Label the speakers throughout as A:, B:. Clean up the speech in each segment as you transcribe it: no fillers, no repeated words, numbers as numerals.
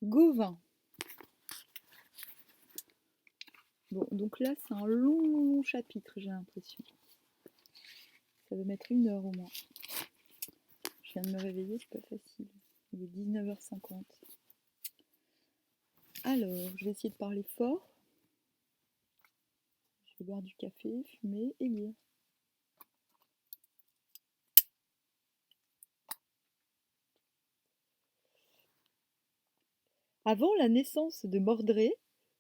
A: Gauvin. Bon, donc là, c'est un long chapitre, j'ai l'impression. Ça va mettre 1 heure au moins. Je viens de me réveiller, c'est pas facile. Il est 19h50. Alors, je vais essayer de parler fort. Je vais boire du café, fumer et lire. Avant la naissance de Mordré,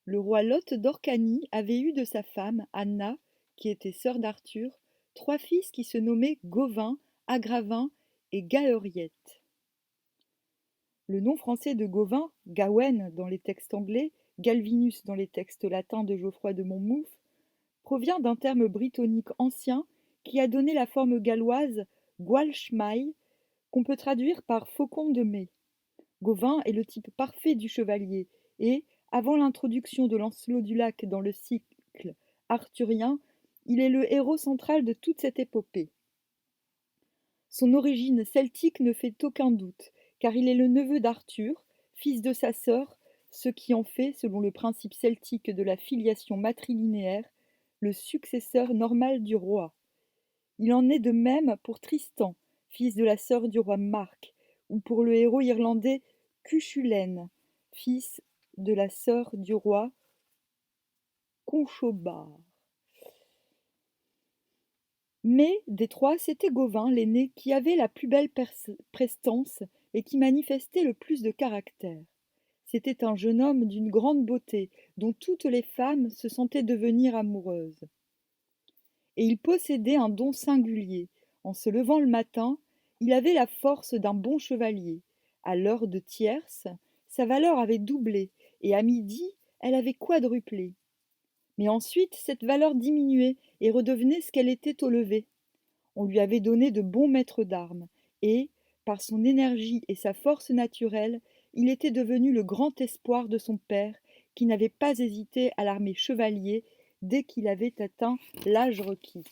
A: le roi Lot d'Orcanie avait eu de sa femme, Anna, qui était sœur d'Arthur, 3 fils qui se nommaient Gauvin, Agravin et Gaëriette. Le nom français de Gauvin, Gawain dans les textes anglais, Galvinus dans les textes latins de Geoffroy de Monmouth, provient d'un terme brittonique ancien qui a donné la forme galloise Gwalchmai, qu'on peut traduire par faucon de mai. Gauvin est le type parfait du chevalier et, avant l'introduction de Lancelot du Lac dans le cycle arthurien, il est le héros central de toute cette épopée. Son origine celtique ne fait aucun doute, car il est le neveu d'Arthur, fils de sa sœur, ce qui en fait, selon le principe celtique de la filiation matrilinéaire, le successeur normal du roi. Il en est de même pour Tristan, fils de la sœur du roi Marc, ou pour le héros irlandais Cuchulainn, fils de la sœur du roi Conchobar. Mais des trois, c'était Gauvin, l'aîné, qui avait la plus belle prestance et qui manifestait le plus de caractère. C'était un jeune homme d'une grande beauté, dont toutes les femmes se sentaient devenir amoureuses. Et il possédait un don singulier. En se levant le matin, il avait la force d'un bon chevalier. À l'heure de tierce, sa valeur avait doublé, et à midi, elle avait quadruplé. Mais ensuite, cette valeur diminuait et redevenait ce qu'elle était au lever. On lui avait donné de bons maîtres d'armes, et, par son énergie et sa force naturelle, il était devenu le grand espoir de son père, qui n'avait pas hésité à l'armer chevalier dès qu'il avait atteint l'âge requis.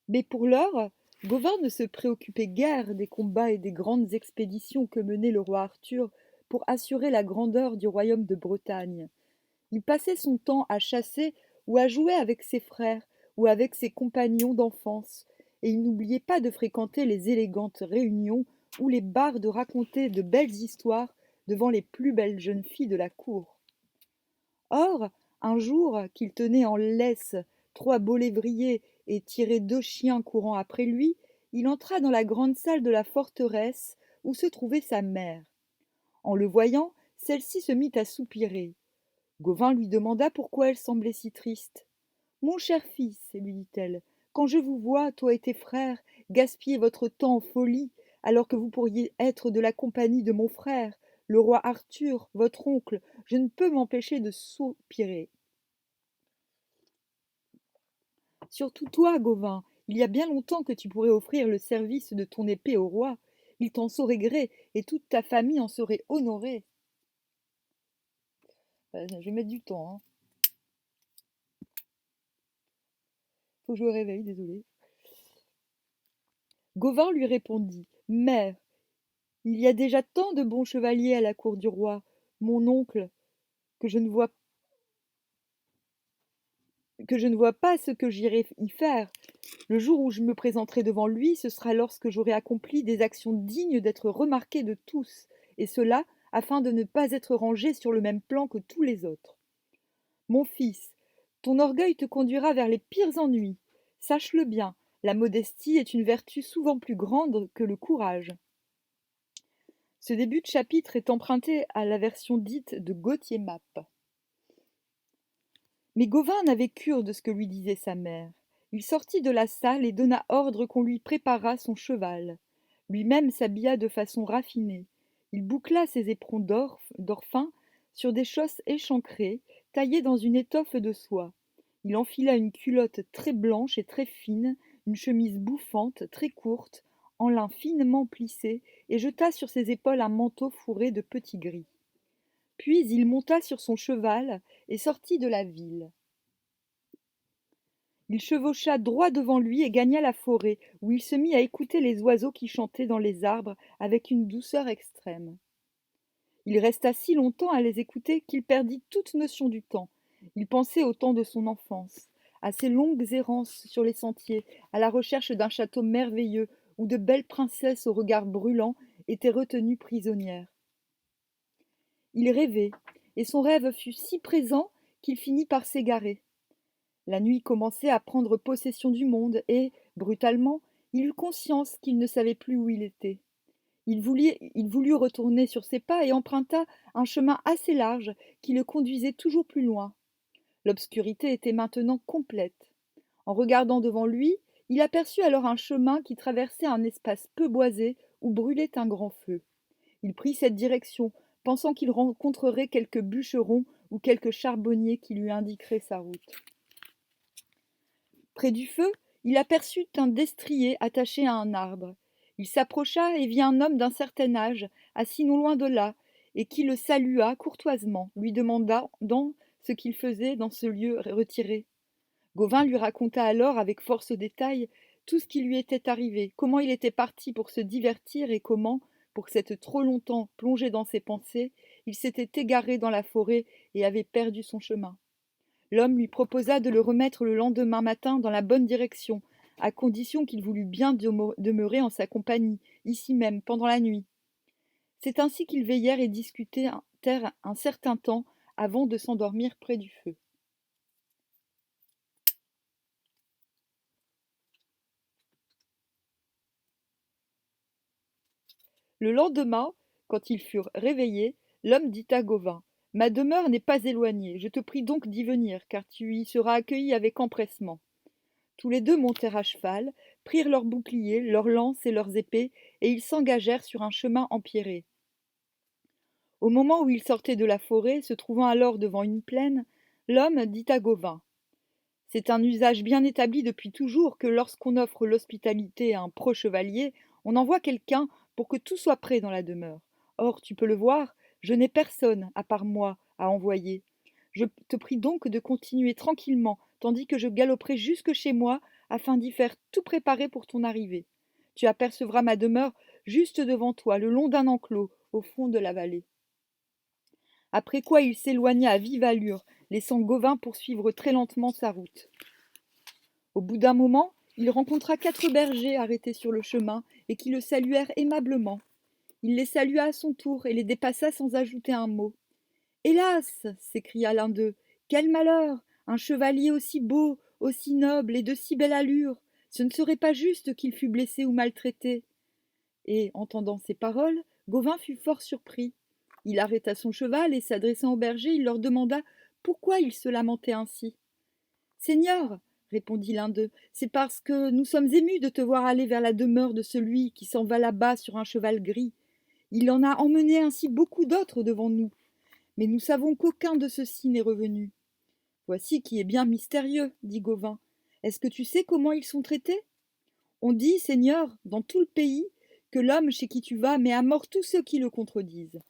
A: Mais pour l'heure, Gauvin ne se préoccupait guère des combats et des grandes expéditions que menait le roi Arthur pour assurer la grandeur du royaume de Bretagne. Il passait son temps à chasser ou à jouer avec ses frères ou avec ses compagnons d'enfance, et il n'oubliait pas de fréquenter les élégantes réunions où les bardes racontaient de belles histoires devant les plus belles jeunes filles de la cour. Or, un jour qu'il tenait en laisse 3 beaux lévriers et tirait 2 chiens courant après lui, il entra dans la grande salle de la forteresse où se trouvait sa mère. En le voyant, celle-ci se mit à soupirer. Gauvin lui demanda pourquoi elle semblait si triste. Mon cher fils, lui dit-elle, quand je vous vois, toi et tes frères, gaspiller votre temps en folie, alors que vous pourriez être de la compagnie de mon frère, le roi Arthur, votre oncle, je ne peux m'empêcher de soupirer. Surtout toi, Gauvin, il y a bien longtemps que tu pourrais offrir le service de ton épée au roi. Il t'en saurait gré, et toute ta famille en serait honorée. Je vais mettre du temps, hein. Faut que je me réveille, désolé. Gauvin lui répondit: Mère, il y a déjà tant de bons chevaliers à la cour du roi, mon oncle, que je ne vois, pas ce que j'irai y faire. Le jour où je me présenterai devant lui, ce sera lorsque j'aurai accompli des actions dignes d'être remarquées de tous, et cela afin de ne pas être rangé sur le même plan que tous les autres. Mon fils, ton orgueil te conduira vers les pires ennuis. Sache-le bien, la modestie est une vertu souvent plus grande que le courage. Ce début de chapitre est emprunté à la version dite de Gauthier Mappe. Mais Gauvin n'avait cure de ce que lui disait sa mère. Il sortit de la salle et donna ordre qu'on lui préparât son cheval. Lui-même s'habilla de façon raffinée. Il boucla ses éperons d'or fin sur des chausses échancrées, taillées dans une étoffe de soie. Il enfila une culotte très blanche et très fine, une chemise bouffante, très courte, en lin finement plissé, et jeta sur ses épaules un manteau fourré de petits gris. Puis il monta sur son cheval et sortit de la ville. Il chevaucha droit devant lui et gagna la forêt, où il se mit à écouter les oiseaux qui chantaient dans les arbres avec une douceur extrême. Il resta si longtemps à les écouter qu'il perdit toute notion du temps. Il pensait au temps de son enfance, à ses longues errances sur les sentiers, à la recherche d'un château merveilleux où de belles princesses aux regards brûlants étaient retenues prisonnières. Il rêvait, et son rêve fut si présent qu'il finit par s'égarer. La nuit commençait à prendre possession du monde et, brutalement, il eut conscience qu'il ne savait plus où il était. Il voulut retourner sur ses pas et emprunta un chemin assez large qui le conduisait toujours plus loin. L'obscurité était maintenant complète. En regardant devant lui, il aperçut alors un chemin qui traversait un espace peu boisé où brûlait un grand feu. Il prit cette direction, pensant qu'il rencontrerait quelques bûcherons ou quelques charbonniers qui lui indiqueraient sa route. Près du feu, il aperçut un destrier attaché à un arbre. Il s'approcha et vit un homme d'un certain âge, assis non loin de là, et qui le salua courtoisement, lui demandant ce qu'il faisait dans ce lieu retiré. Gauvin lui raconta alors avec force détails tout ce qui lui était arrivé, comment il était parti pour se divertir et comment, pour s'être trop longtemps plongé dans ses pensées, il s'était égaré dans la forêt et avait perdu son chemin. L'homme lui proposa de le remettre le lendemain matin dans la bonne direction, à condition qu'il voulût bien demeurer en sa compagnie, ici même, pendant la nuit. C'est ainsi qu'ils veillèrent et discutèrent un certain temps avant de s'endormir près du feu. Le lendemain, quand ils furent réveillés, l'homme dit à Gauvin: Ma demeure n'est pas éloignée, je te prie donc d'y venir, car tu y seras accueilli avec empressement. Tous les deux montèrent à cheval, prirent leurs boucliers, leurs lances et leurs épées, et ils s'engagèrent sur un chemin empierré. Au moment où ils sortaient de la forêt, se trouvant alors devant une plaine, l'homme dit à Gauvin: C'est un usage bien établi depuis toujours que lorsqu'on offre l'hospitalité à un pro-chevalier, on envoie quelqu'un pour que tout soit prêt dans la demeure. Or, tu peux le voir, je n'ai personne, à part moi, à envoyer. Je te prie donc de continuer tranquillement, tandis que je galoperai jusque chez moi, afin d'y faire tout préparer pour ton arrivée. Tu apercevras ma demeure juste devant toi, le long d'un enclos, au fond de la vallée. Après quoi il s'éloigna à vive allure, laissant Gauvin poursuivre très lentement sa route. Au bout d'un moment, il rencontra 4 bergers arrêtés sur le chemin et qui le saluèrent aimablement. Il les salua à son tour et les dépassa sans ajouter un mot. Hélas! S'écria l'un d'eux, quel malheur! Un chevalier aussi beau, aussi noble et de si belle allure! Ce ne serait pas juste qu'il fût blessé ou maltraité. Et, entendant ces paroles, Gauvin fut fort surpris. Il arrêta son cheval et, s'adressant aux bergers, il leur demanda pourquoi ils se lamentaient ainsi. Seigneur, répondit l'un d'eux, c'est parce que nous sommes émus de te voir aller vers la demeure de celui qui s'en va là-bas sur un cheval gris. Il en a emmené ainsi beaucoup d'autres devant nous, mais nous savons qu'aucun de ceux-ci n'est revenu. Voici qui est bien mystérieux, dit Gauvin. Est-ce que tu sais comment ils sont traités? On dit, Seigneur, dans tout le pays, que l'homme chez qui tu vas met à mort tous ceux qui le contredisent.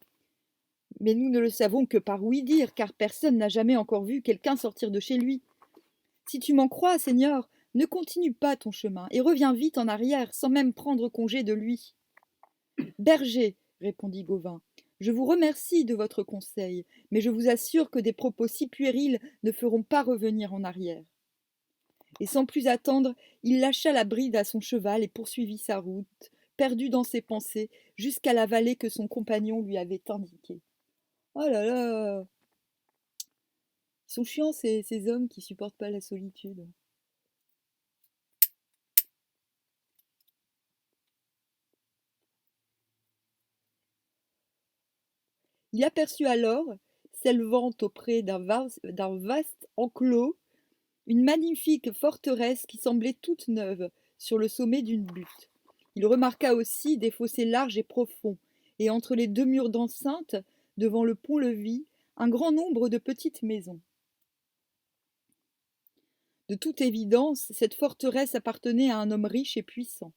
A: Mais nous ne le savons que par ouï-dire, car personne n'a jamais encore vu quelqu'un sortir de chez lui. Si tu m'en crois, Seigneur, ne continue pas ton chemin, et reviens vite en arrière, sans même prendre congé de lui. Berger, répondit Gauvin, je vous remercie de votre conseil, mais je vous assure que des propos si puérils ne feront pas revenir en arrière. Et sans plus attendre, il lâcha la bride à son cheval et poursuivit sa route, perdu dans ses pensées, jusqu'à la vallée que son compagnon lui avait indiquée. Oh là là! Ils sont chiants ces hommes qui supportent pas la solitude. Il aperçut alors, s'élevant auprès d'un vaste enclos, une magnifique forteresse qui semblait toute neuve sur le sommet d'une butte. Il remarqua aussi des fossés larges et profonds, et entre les 2 murs d'enceinte, devant le pont-levis, un grand nombre de petites maisons. De toute évidence, cette forteresse appartenait à un homme riche et puissant.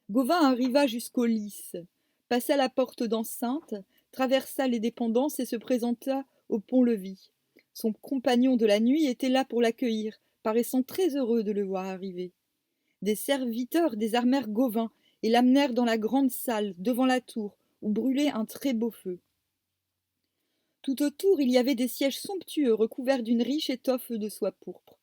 A: Gauvin arriva jusqu'aux lices, passa la porte d'enceinte, traversa les dépendances et se présenta au pont-levis. Son compagnon de la nuit était là pour l'accueillir, paraissant très heureux de le voir arriver. Des serviteurs désarmèrent Gauvin et l'amenèrent dans la grande salle, devant la tour, où brûlait un très beau feu. Tout autour, il y avait des sièges somptueux recouverts d'une riche étoffe de soie pourpre.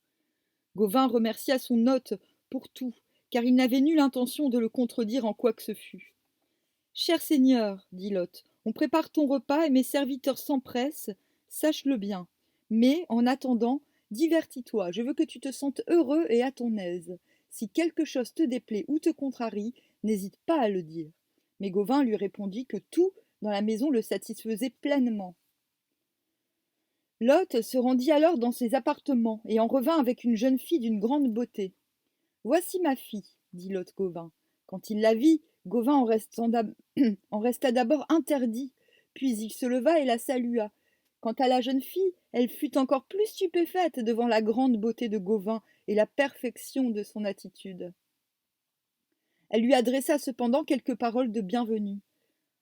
A: Gauvin remercia son hôte pour tout, car il n'avait nulle intention de le contredire en quoi que ce fût. « Cher seigneur, dit l'hôte, on prépare ton repas et mes serviteurs s'empressent, sache-le bien. Mais, en attendant, divertis-toi, je veux que tu te sentes heureux et à ton aise. Si quelque chose te déplaît ou te contrarie, n'hésite pas à le dire. » Mais Gauvin lui répondit que tout dans la maison le satisfaisait pleinement. L'hôte se rendit alors dans ses appartements et en revint avec une jeune fille d'une grande beauté. « Voici ma fille, dit l'hôte Gauvin. Quand il la vit, Gauvin en resta d'abord interdit, puis il se leva et la salua. Quant à la jeune fille, elle fut encore plus stupéfaite devant la grande beauté de Gauvin et la perfection de son attitude. Elle lui adressa cependant quelques paroles de bienvenue.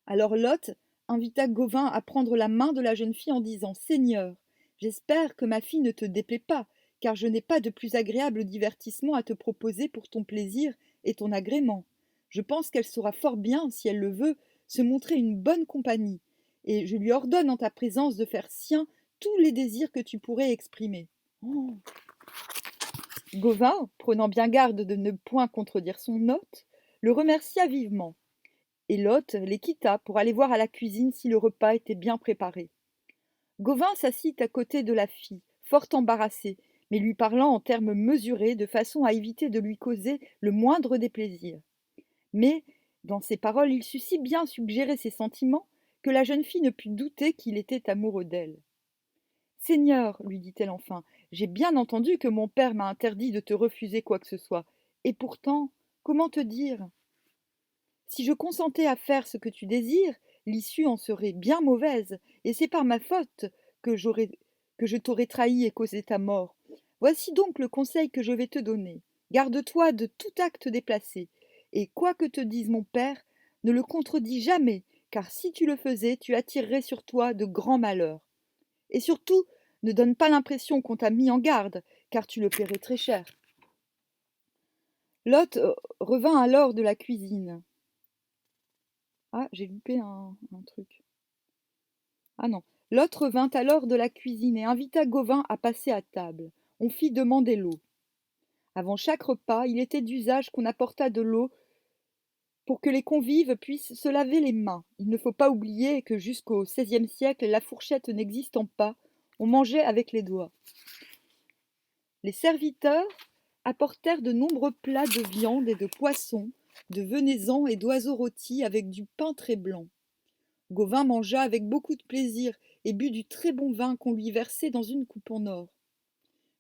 A: Alors l'hôte invita Gauvin à prendre la main de la jeune fille en disant « Seigneur, j'espère que ma fille ne te déplaît pas, car je n'ai pas de plus agréable divertissement à te proposer pour ton plaisir et ton agrément. Je pense qu'elle saura fort bien, si elle le veut, se montrer une bonne compagnie, et je lui ordonne en ta présence de faire sien tous les désirs que tu pourrais exprimer. Oh. » Gauvin, prenant bien garde de ne point contredire son hôte, le remercia vivement. Et l'hôte les quitta pour aller voir à la cuisine si le repas était bien préparé. Gauvin s'assit à côté de la fille, fort embarrassé, mais lui parlant en termes mesurés, de façon à éviter de lui causer le moindre déplaisir. Mais, dans ses paroles, il sut si bien suggérer ses sentiments que la jeune fille ne put douter qu'il était amoureux d'elle. « Seigneur, lui dit-elle enfin, j'ai bien entendu que mon père m'a interdit de te refuser quoi que ce soit. Et pourtant, comment te dire ? Si je consentais à faire ce que tu désires, l'issue en serait bien mauvaise, et c'est par ma faute que je t'aurais trahi et causé ta mort. Voici donc le conseil que je vais te donner. Garde-toi de tout acte déplacé, et quoi que te dise mon père, ne le contredis jamais, car si tu le faisais, tu attirerais sur toi de grands malheurs. Et surtout, ne donne pas l'impression qu'on t'a mis en garde, car tu le paierais très cher. » L'hôte revint alors de la cuisine. Ah, j'ai loupé un truc. Ah non. L'hôte revint alors de la cuisine et invita Gauvin à passer à table. On fit demander l'eau. Avant chaque repas, il était d'usage qu'on apportât de l'eau pour que les convives puissent se laver les mains. Il ne faut pas oublier que jusqu'au XVIe siècle, la fourchette n'existant pas, on mangeait avec les doigts. Les serviteurs apportèrent de nombreux plats de viande et de poisson, de venaison et d'oiseaux rôtis avec du pain très blanc. Gauvin mangea avec beaucoup de plaisir et but du très bon vin qu'on lui versait dans une coupe en or.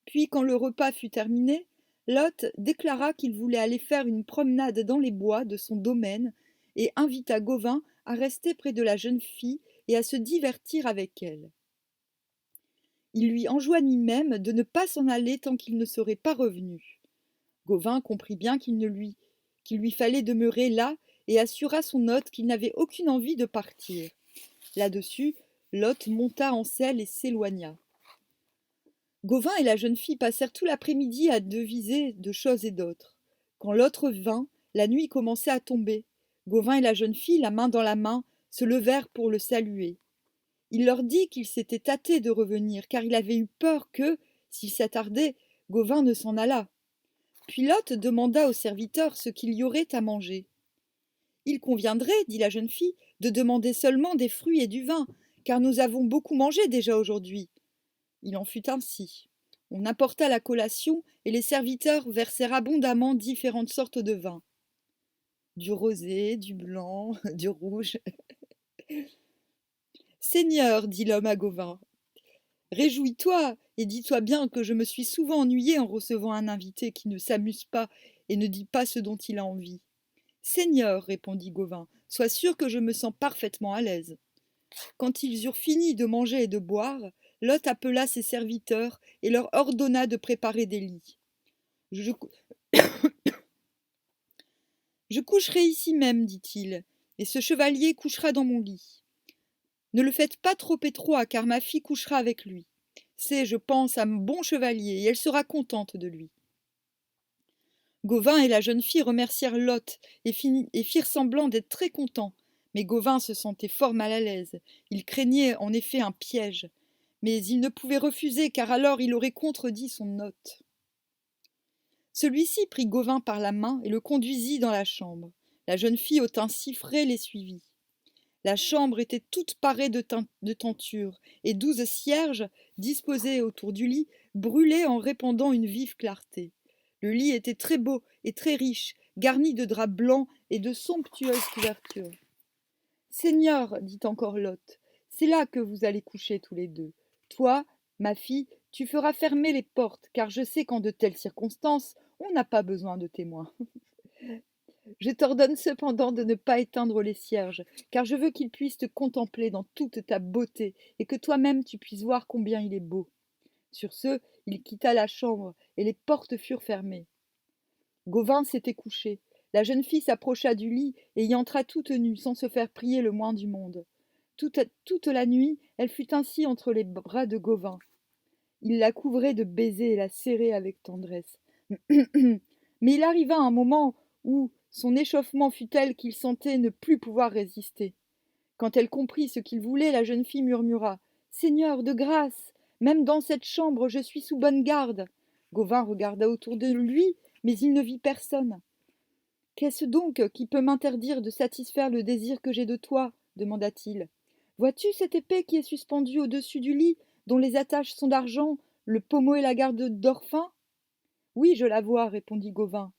A: Puis, quand le repas fut terminé, l'hôte déclara qu'il voulait aller faire une promenade dans les bois de son domaine et invita Gauvin à rester près de la jeune fille et à se divertir avec elle. Il lui enjoignit même de ne pas s'en aller tant qu'il ne serait pas revenu. Gauvin comprit bien qu'il lui fallait demeurer là et assura son hôte qu'il n'avait aucune envie de partir. Là-dessus, l'hôte monta en selle et s'éloigna. Gauvin et la jeune fille passèrent tout l'après-midi à deviser de choses et d'autres. Quand l'autre vint, la nuit commençait à tomber. Gauvin et la jeune fille, la main dans la main, se levèrent pour le saluer. Il leur dit qu'il s'était hâté de revenir, car il avait eu peur que, s'il s'attardait, Gauvin ne s'en allât. Puis l'hôte demanda au serviteur ce qu'il y aurait à manger. « Il conviendrait, dit la jeune fille, de demander seulement des fruits et du vin, car nous avons beaucoup mangé déjà aujourd'hui. » Il en fut ainsi. On apporta la collation, et les serviteurs versèrent abondamment différentes sortes de vins. Du rosé, du blanc, du rouge. « Seigneur, dit l'homme à Gauvin, réjouis-toi et dis-toi bien que je me suis souvent ennuyé en recevant un invité qui ne s'amuse pas et ne dit pas ce dont il a envie. »« Seigneur, répondit Gauvin, sois sûr que je me sens parfaitement à l'aise. » Quand ils eurent fini de manger et de boire, l'hôte appela ses serviteurs et leur ordonna de préparer des lits. « Je coucherai ici même, dit-il, et ce chevalier couchera dans mon lit. Ne le faites pas trop étroit, car ma fille couchera avec lui. C'est, je pense, un bon chevalier, et elle sera contente de lui. » Gauvin et la jeune fille remercièrent Lot et firent semblant d'être très contents. Mais Gauvin se sentait fort mal à l'aise. Il craignait en effet un piège. Mais il ne pouvait refuser, car alors il aurait contredit son hôte. Celui-ci prit Gauvin par la main et le conduisit dans la chambre. La jeune fille au teint si frais les suivit. La chambre était toute parée de tentures, et 12 cierges, disposés autour du lit, brûlaient en répandant une vive clarté. Le lit était très beau et très riche, garni de draps blancs et de somptueuses couvertures. « Seigneur, dit encore Lot, c'est là que vous allez coucher tous les deux. Toi, ma fille, tu feras fermer les portes, car je sais qu'en de telles circonstances, on n'a pas besoin de témoins. Je t'ordonne cependant de ne pas éteindre les cierges, car je veux qu'ils puissent te contempler dans toute ta beauté, et que toi-même tu puisses voir combien il est beau. » Sur ce, il quitta la chambre, et les portes furent fermées. Gauvin s'était couché. La jeune fille s'approcha du lit et y entra toute nue, sans se faire prier le moins du monde. Toute la nuit, elle fut ainsi entre les bras de Gauvin. Il la couvrait de baisers et la serrait avec tendresse. Mais il arriva un moment où son échauffement fut tel qu'il sentait ne plus pouvoir résister. Quand elle comprit ce qu'il voulait, la jeune fille murmura « Seigneur, de grâce, même dans cette chambre, je suis sous bonne garde. » Gauvin regarda autour de lui, mais il ne vit personne. « Qu'est-ce donc qui peut m'interdire de satisfaire le désir que j'ai de toi ?» demanda-t-il. « Vois-tu cette épée qui est suspendue au-dessus du lit, dont les attaches sont d'argent, le pommeau et la garde d'or fin ?» « Oui, je la vois, répondit Gauvin.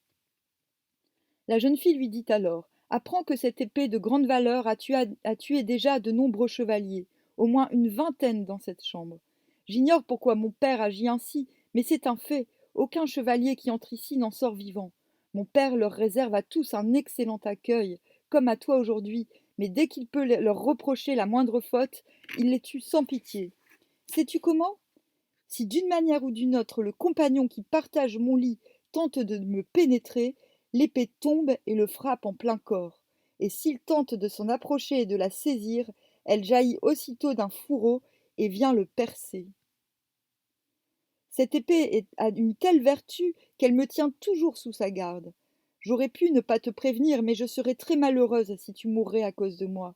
A: La jeune fille lui dit alors « Apprends que cette épée de grande valeur a tué déjà de nombreux chevaliers, au moins une vingtaine dans cette chambre. J'ignore pourquoi mon père agit ainsi, mais c'est un fait. Aucun chevalier qui entre ici n'en sort vivant. Mon père leur réserve à tous un excellent accueil, comme à toi aujourd'hui, mais dès qu'il peut leur reprocher la moindre faute, il les tue sans pitié. Sais-tu comment ? Si d'une manière ou d'une autre le compagnon qui partage mon lit tente de me pénétrer, l'épée tombe et le frappe en plein corps, et s'il tente de s'en approcher et de la saisir, elle jaillit aussitôt d'un fourreau et vient le percer. Cette épée a une telle vertu qu'elle me tient toujours sous sa garde. J'aurais pu ne pas te prévenir, mais je serais très malheureuse si tu mourrais à cause de moi. »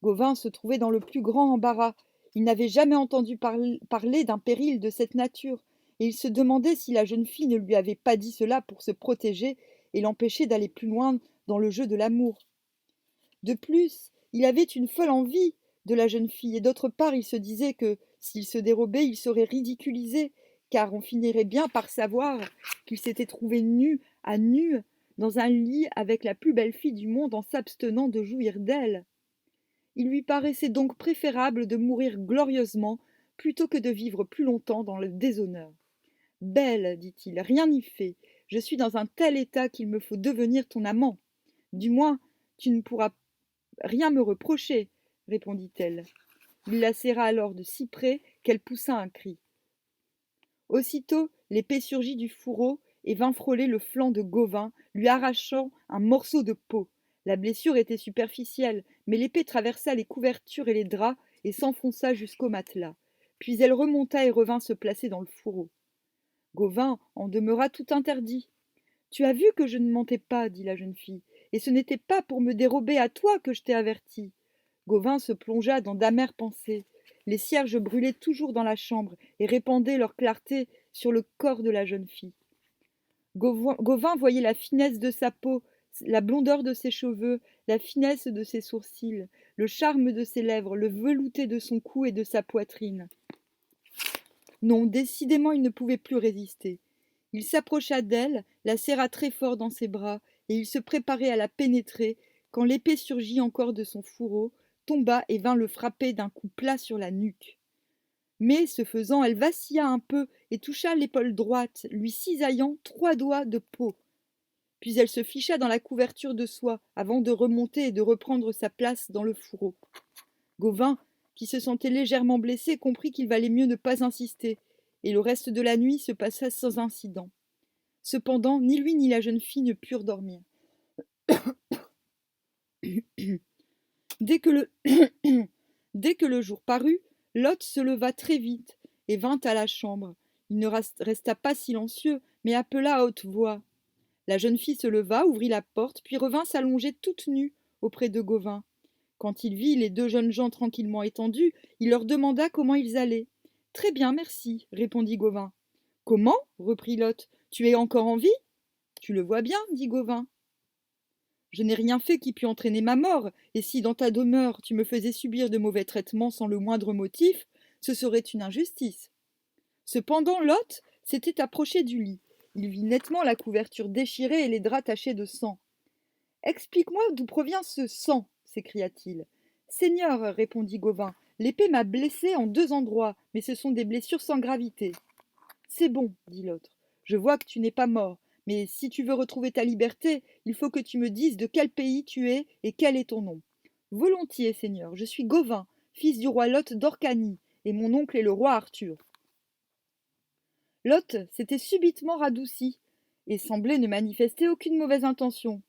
A: Gauvin se trouvait dans le plus grand embarras. Il n'avait jamais entendu parler d'un péril de cette nature, et il se demandait si la jeune fille ne lui avait pas dit cela pour se protéger et l'empêcher d'aller plus loin dans le jeu de l'amour. De plus, il avait une folle envie de la jeune fille, et d'autre part il se disait que, s'il se dérobait, il serait ridiculisé, car on finirait bien par savoir qu'il s'était trouvé nu à nu dans un lit avec la plus belle fille du monde en s'abstenant de jouir d'elle. Il lui paraissait donc préférable de mourir glorieusement plutôt que de vivre plus longtemps dans le déshonneur. « Belle, dit-il, rien n'y fait. Je suis dans un tel état qu'il me faut devenir ton amant. Du moins, tu ne pourras rien me reprocher, répondit-elle. Il la serra alors de si près qu'elle poussa un cri. Aussitôt, l'épée surgit du fourreau et vint frôler le flanc de Gauvin, lui arrachant un morceau de peau. La blessure était superficielle, mais l'épée traversa les couvertures et les draps et s'enfonça jusqu'au matelas. Puis elle remonta et revint se placer dans le fourreau. Gauvin en demeura tout interdit. « Tu as vu que je ne mentais pas, dit la jeune fille, et ce n'était pas pour me dérober à toi que je t'ai averti. » Gauvin se plongea dans d'amères pensées. Les cierges brûlaient toujours dans la chambre et répandaient leur clarté sur le corps de la jeune fille. Gauvin voyait la finesse de sa peau, la blondeur de ses cheveux, la finesse de ses sourcils, le charme de ses lèvres, le velouté de son cou et de sa poitrine. Non, décidément, il ne pouvait plus résister. Il s'approcha d'elle, la serra très fort dans ses bras, et il se préparait à la pénétrer, quand l'épée surgit encore de son fourreau, tomba et vint le frapper d'un coup plat sur la nuque. Mais, ce faisant, elle vacilla un peu et toucha l'épaule droite, lui cisaillant 3 doigts de peau. Puis elle se ficha dans la couverture de soie, avant de remonter et de reprendre sa place dans le fourreau. Gauvin, qui se sentait légèrement blessé, comprit qu'il valait mieux ne pas insister, et le reste de la nuit se passa sans incident. Cependant, ni lui ni la jeune fille ne purent dormir. Dès que le jour parut, Lot se leva très vite, et vint à la chambre. Il ne resta pas silencieux, mais appela à haute voix. La jeune fille se leva, ouvrit la porte, puis revint s'allonger toute nue auprès de Gauvin. Quand il vit les deux jeunes gens tranquillement étendus, il leur demanda comment ils allaient. Très bien, merci, répondit Gauvin. Comment reprit l'hôte. Tu es encore en vie? Tu le vois bien, dit Gauvin. Je n'ai rien fait qui pût entraîner ma mort, et si dans ta demeure tu me faisais subir de mauvais traitements sans le moindre motif, ce serait une injustice. Cependant, l'hôte s'était approché du lit. Il vit nettement la couverture déchirée et les draps tachés de sang. Explique-moi d'où provient ce sang, s'écria-t-il. Seigneur, répondit Gauvin, l'épée m'a blessé en 2 endroits, mais ce sont des blessures sans gravité. C'est bon, dit l'autre. Je vois que tu n'es pas mort, mais si tu veux retrouver ta liberté, il faut que tu me dises de quel pays tu es et quel est ton nom. Volontiers, Seigneur, je suis Gauvin, fils du roi Lot d'Orcanie, et mon oncle est le roi Arthur. Lot s'était subitement radouci, et semblait ne manifester aucune mauvaise intention.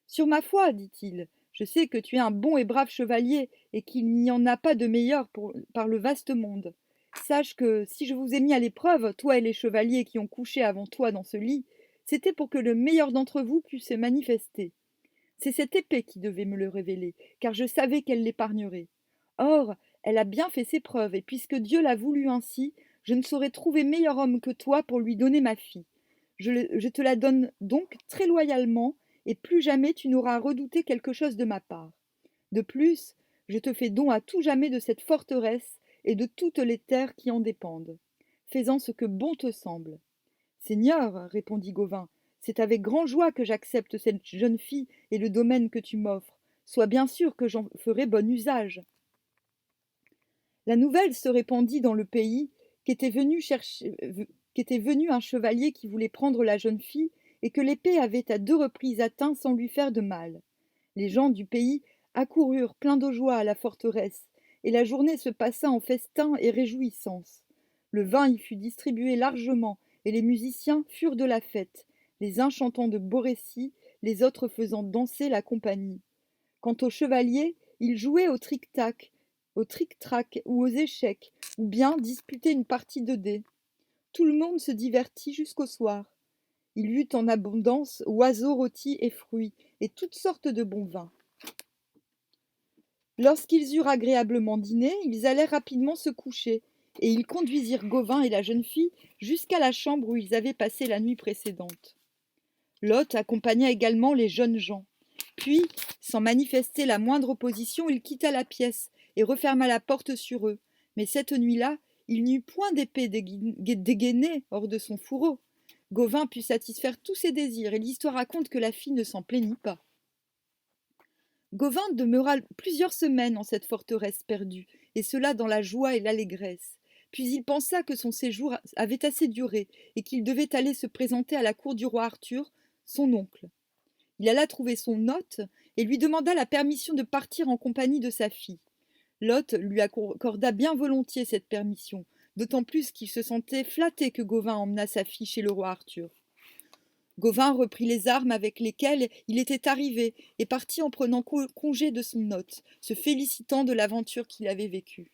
A: Sur ma foi, dit-il, je sais que tu es un bon et brave chevalier, et qu'il n'y en a pas de meilleur par le vaste monde. Sache que si je vous ai mis à l'épreuve, toi et les chevaliers qui ont couché avant toi dans ce lit, c'était pour que le meilleur d'entre vous puisse se manifester. C'est cette épée qui devait me le révéler, car je savais qu'elle l'épargnerait. Or, elle a bien fait ses preuves, et puisque Dieu l'a voulu ainsi, je ne saurais trouver meilleur homme que toi pour lui donner ma fille. Je te la donne donc très loyalement, et plus jamais tu n'auras à redouter quelque chose de ma part. De plus, je te fais don à tout jamais de cette forteresse et de toutes les terres qui en dépendent. Fais-en ce que bon te semble. Seigneur, répondit Gauvin, c'est avec grande joie que j'accepte cette jeune fille et le domaine que tu m'offres. Sois bien sûr que j'en ferai bon usage. La nouvelle se répandit dans le pays qu'était venu un chevalier qui voulait prendre la jeune fille et que l'épée avait à 2 reprises atteint sans lui faire de mal. Les gens du pays accoururent pleins de joie à la forteresse, et la journée se passa en festins et réjouissances. Le vin y fut distribué largement, et les musiciens furent de la fête, les uns chantant de beaux récits, les autres faisant danser la compagnie. Quant au chevalier, il jouait au tric-trac ou aux échecs, ou bien disputait une partie de dés. Tout le monde se divertit jusqu'au soir. Il y eut en abondance oiseaux rôtis et fruits, et toutes sortes de bons vins. Lorsqu'ils eurent agréablement dîné, ils allèrent rapidement se coucher, et ils conduisirent Gauvin et la jeune fille jusqu'à la chambre où ils avaient passé la nuit précédente. Lot accompagna également les jeunes gens. Puis, sans manifester la moindre opposition, il quitta la pièce et referma la porte sur eux. Mais cette nuit-là, il n'y eut point d'épée dégainée hors de son fourreau. Gauvin put satisfaire tous ses désirs, et l'histoire raconte que la fille ne s'en plaignit pas. Gauvin demeura plusieurs semaines en cette forteresse perdue, et cela dans la joie et l'allégresse. Puis il pensa que son séjour avait assez duré, et qu'il devait aller se présenter à la cour du roi Arthur, son oncle. Il alla trouver son hôte, et lui demanda la permission de partir en compagnie de sa fille. L'hôte lui accorda bien volontiers cette permission, d'autant plus qu'il se sentait flatté que Gauvin emmenât sa fille chez le roi Arthur. Gauvin reprit les armes avec lesquelles il était arrivé et partit en prenant congé de son hôte, se félicitant de l'aventure qu'il avait vécue.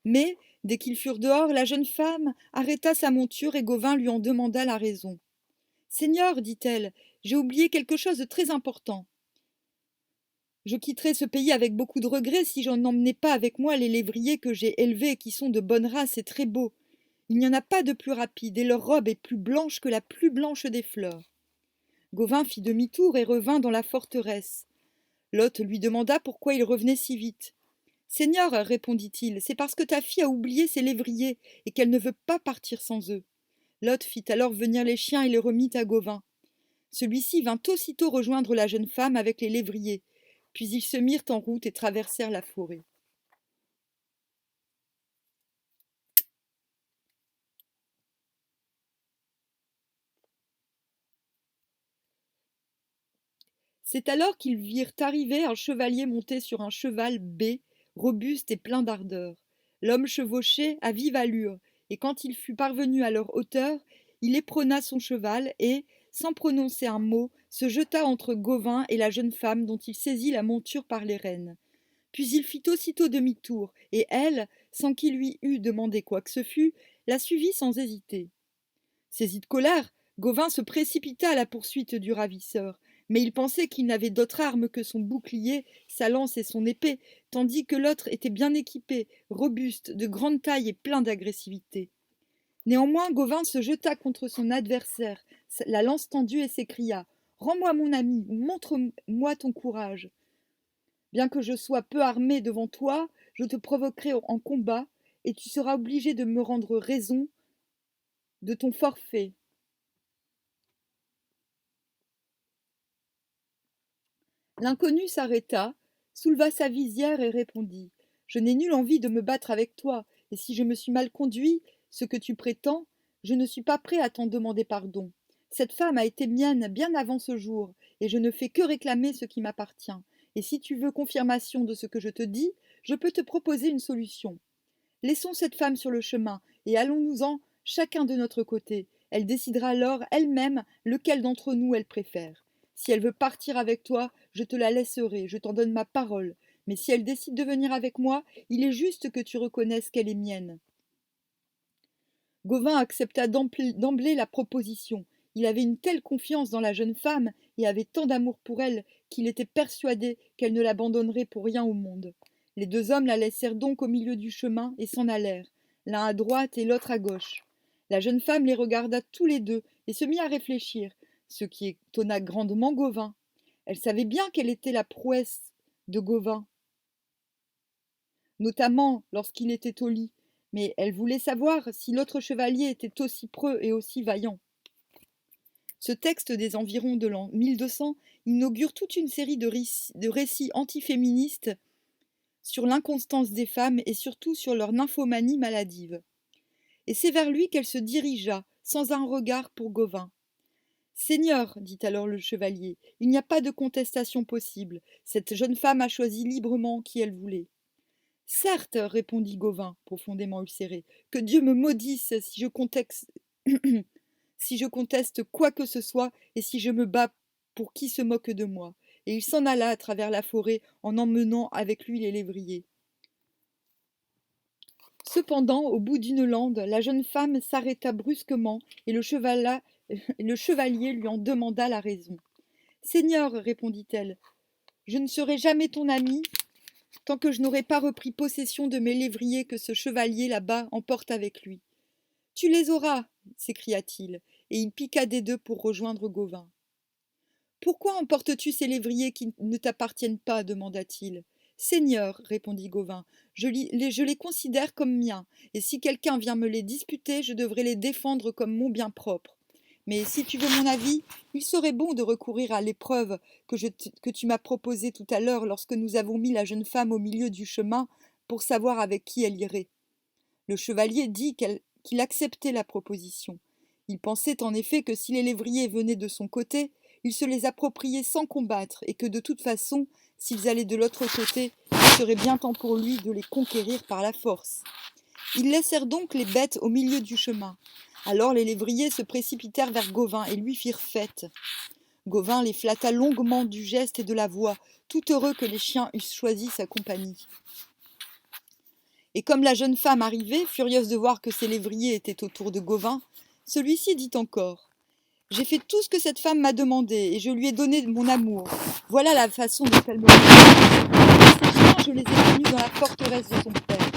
A: Mais, dès qu'ils furent dehors, la jeune femme arrêta sa monture et Gauvin lui en demanda la raison. « Seigneur, dit-elle, j'ai oublié quelque chose de très important. Je quitterai ce pays avec beaucoup de regrets si je n'emmenais pas avec moi les lévriers que j'ai élevés et qui sont de bonne race et très beaux. Il n'y en a pas de plus rapide, et leur robe est plus blanche que la plus blanche des fleurs. » Gauvin fit demi-tour et revint dans la forteresse. Lot lui demanda pourquoi il revenait si vite. « Seigneur, répondit-il, c'est parce que ta fille a oublié ses lévriers et qu'elle ne veut pas partir sans eux. » Lot fit alors venir les chiens et les remit à Gauvin. Celui-ci vint aussitôt rejoindre la jeune femme avec les lévriers, puis ils se mirent en route et traversèrent la forêt. C'est alors qu'ils virent arriver un chevalier monté sur un cheval bai, robuste et plein d'ardeur. L'homme chevauchait à vive allure, et quand il fut parvenu à leur hauteur, il éperonna son cheval et, sans prononcer un mot, se jeta entre Gauvin et la jeune femme dont il saisit la monture par les rênes. Puis il fit aussitôt demi-tour, et elle, sans qu'il lui eût demandé quoi que ce fût, la suivit sans hésiter. Saisi de colère, Gauvin se précipita à la poursuite du ravisseur, mais il pensait qu'il n'avait d'autre arme que son bouclier, sa lance et son épée, tandis que l'autre était bien équipé, robuste, de grande taille et plein d'agressivité. Néanmoins, Gauvin se jeta contre son adversaire, la lance tendue, et s'écria « Rends-moi mon ami, montre-moi ton courage. Bien que je sois peu armé devant toi, je te provoquerai en combat, et tu seras obligé de me rendre raison de ton forfait. » L'inconnu s'arrêta, souleva sa visière et répondit « Je n'ai nulle envie de me battre avec toi, et si je me suis mal conduit, ce que tu prétends, je ne suis pas prêt à t'en demander pardon. Cette femme a été mienne bien avant ce jour, et je ne fais que réclamer ce qui m'appartient. Et si tu veux confirmation de ce que je te dis, je peux te proposer une solution. Laissons cette femme sur le chemin, et allons-nous-en chacun de notre côté. Elle décidera alors elle-même lequel d'entre nous elle préfère. Si elle veut partir avec toi, je te la laisserai, je t'en donne ma parole. Mais si elle décide de venir avec moi, il est juste que tu reconnaisses qu'elle est mienne. » Gauvin accepta d'emblée la proposition. Il avait une telle confiance dans la jeune femme et avait tant d'amour pour elle qu'il était persuadé qu'elle ne l'abandonnerait pour rien au monde. Les deux hommes la laissèrent donc au milieu du chemin et s'en allèrent, l'un à droite et l'autre à gauche. La jeune femme les regarda tous les deux et se mit à réfléchir, ce qui étonna grandement Gauvin. Elle savait bien quelle était la prouesse de Gauvin, notamment lorsqu'il était au lit, mais elle voulait savoir si l'autre chevalier était aussi preux et aussi vaillant. Ce texte des environs de l'an 1200 inaugure toute une série de récits antiféministes sur l'inconstance des femmes et surtout sur leur nymphomanie maladive. Et c'est vers lui qu'elle se dirigea, sans un regard pour Gauvin. « Seigneur, dit alors le chevalier, il n'y a pas de contestation possible. Cette jeune femme a choisi librement qui elle voulait. » « Certes, répondit Gauvin, profondément ulcéré, que Dieu me maudisse si je conteste quoi que ce soit et si je me bats pour qui se moque de moi. » Et il s'en alla à travers la forêt en emmenant avec lui les lévriers. Cependant, au bout d'une lande, la jeune femme s'arrêta brusquement et le chevalier lui en demanda la raison. « Seigneur, répondit-elle, je ne serai jamais ton amie tant que je n'aurai pas repris possession de mes lévriers que ce chevalier là-bas emporte avec lui. »« Tu les auras, s'écria-t-il, et il piqua des deux pour rejoindre Gauvin. »« Pourquoi emportes-tu ces lévriers qui ne t'appartiennent pas » demanda-t-il. « Seigneur, répondit Gauvin, je les considère comme miens, et si quelqu'un vient me les disputer, je devrais les défendre comme mon bien propre. Mais si tu veux mon avis, il serait bon de recourir à l'épreuve que tu m'as proposée tout à l'heure lorsque nous avons mis la jeune femme au milieu du chemin pour savoir avec qui elle irait. » Le chevalier dit qu'il acceptait la proposition. Il pensait en effet que si les lévriers venaient de son côté, il se les appropriait sans combattre et que de toute façon, s'ils allaient de l'autre côté, il serait bien temps pour lui de les conquérir par la force. Ils laissèrent donc les bêtes au milieu du chemin. Alors les lévriers se précipitèrent vers Gauvin et lui firent fête. Gauvin les flatta longuement du geste et de la voix, tout heureux que les chiens eussent choisi sa compagnie. Et comme la jeune femme arrivait, furieuse de voir que ses lévriers étaient autour de Gauvin, celui-ci dit encore « J'ai fait tout ce que cette femme m'a demandé et je lui ai donné mon amour. Voilà la façon dont elle me regarde. Ces chiens, je les ai tenus dans la forteresse de son père.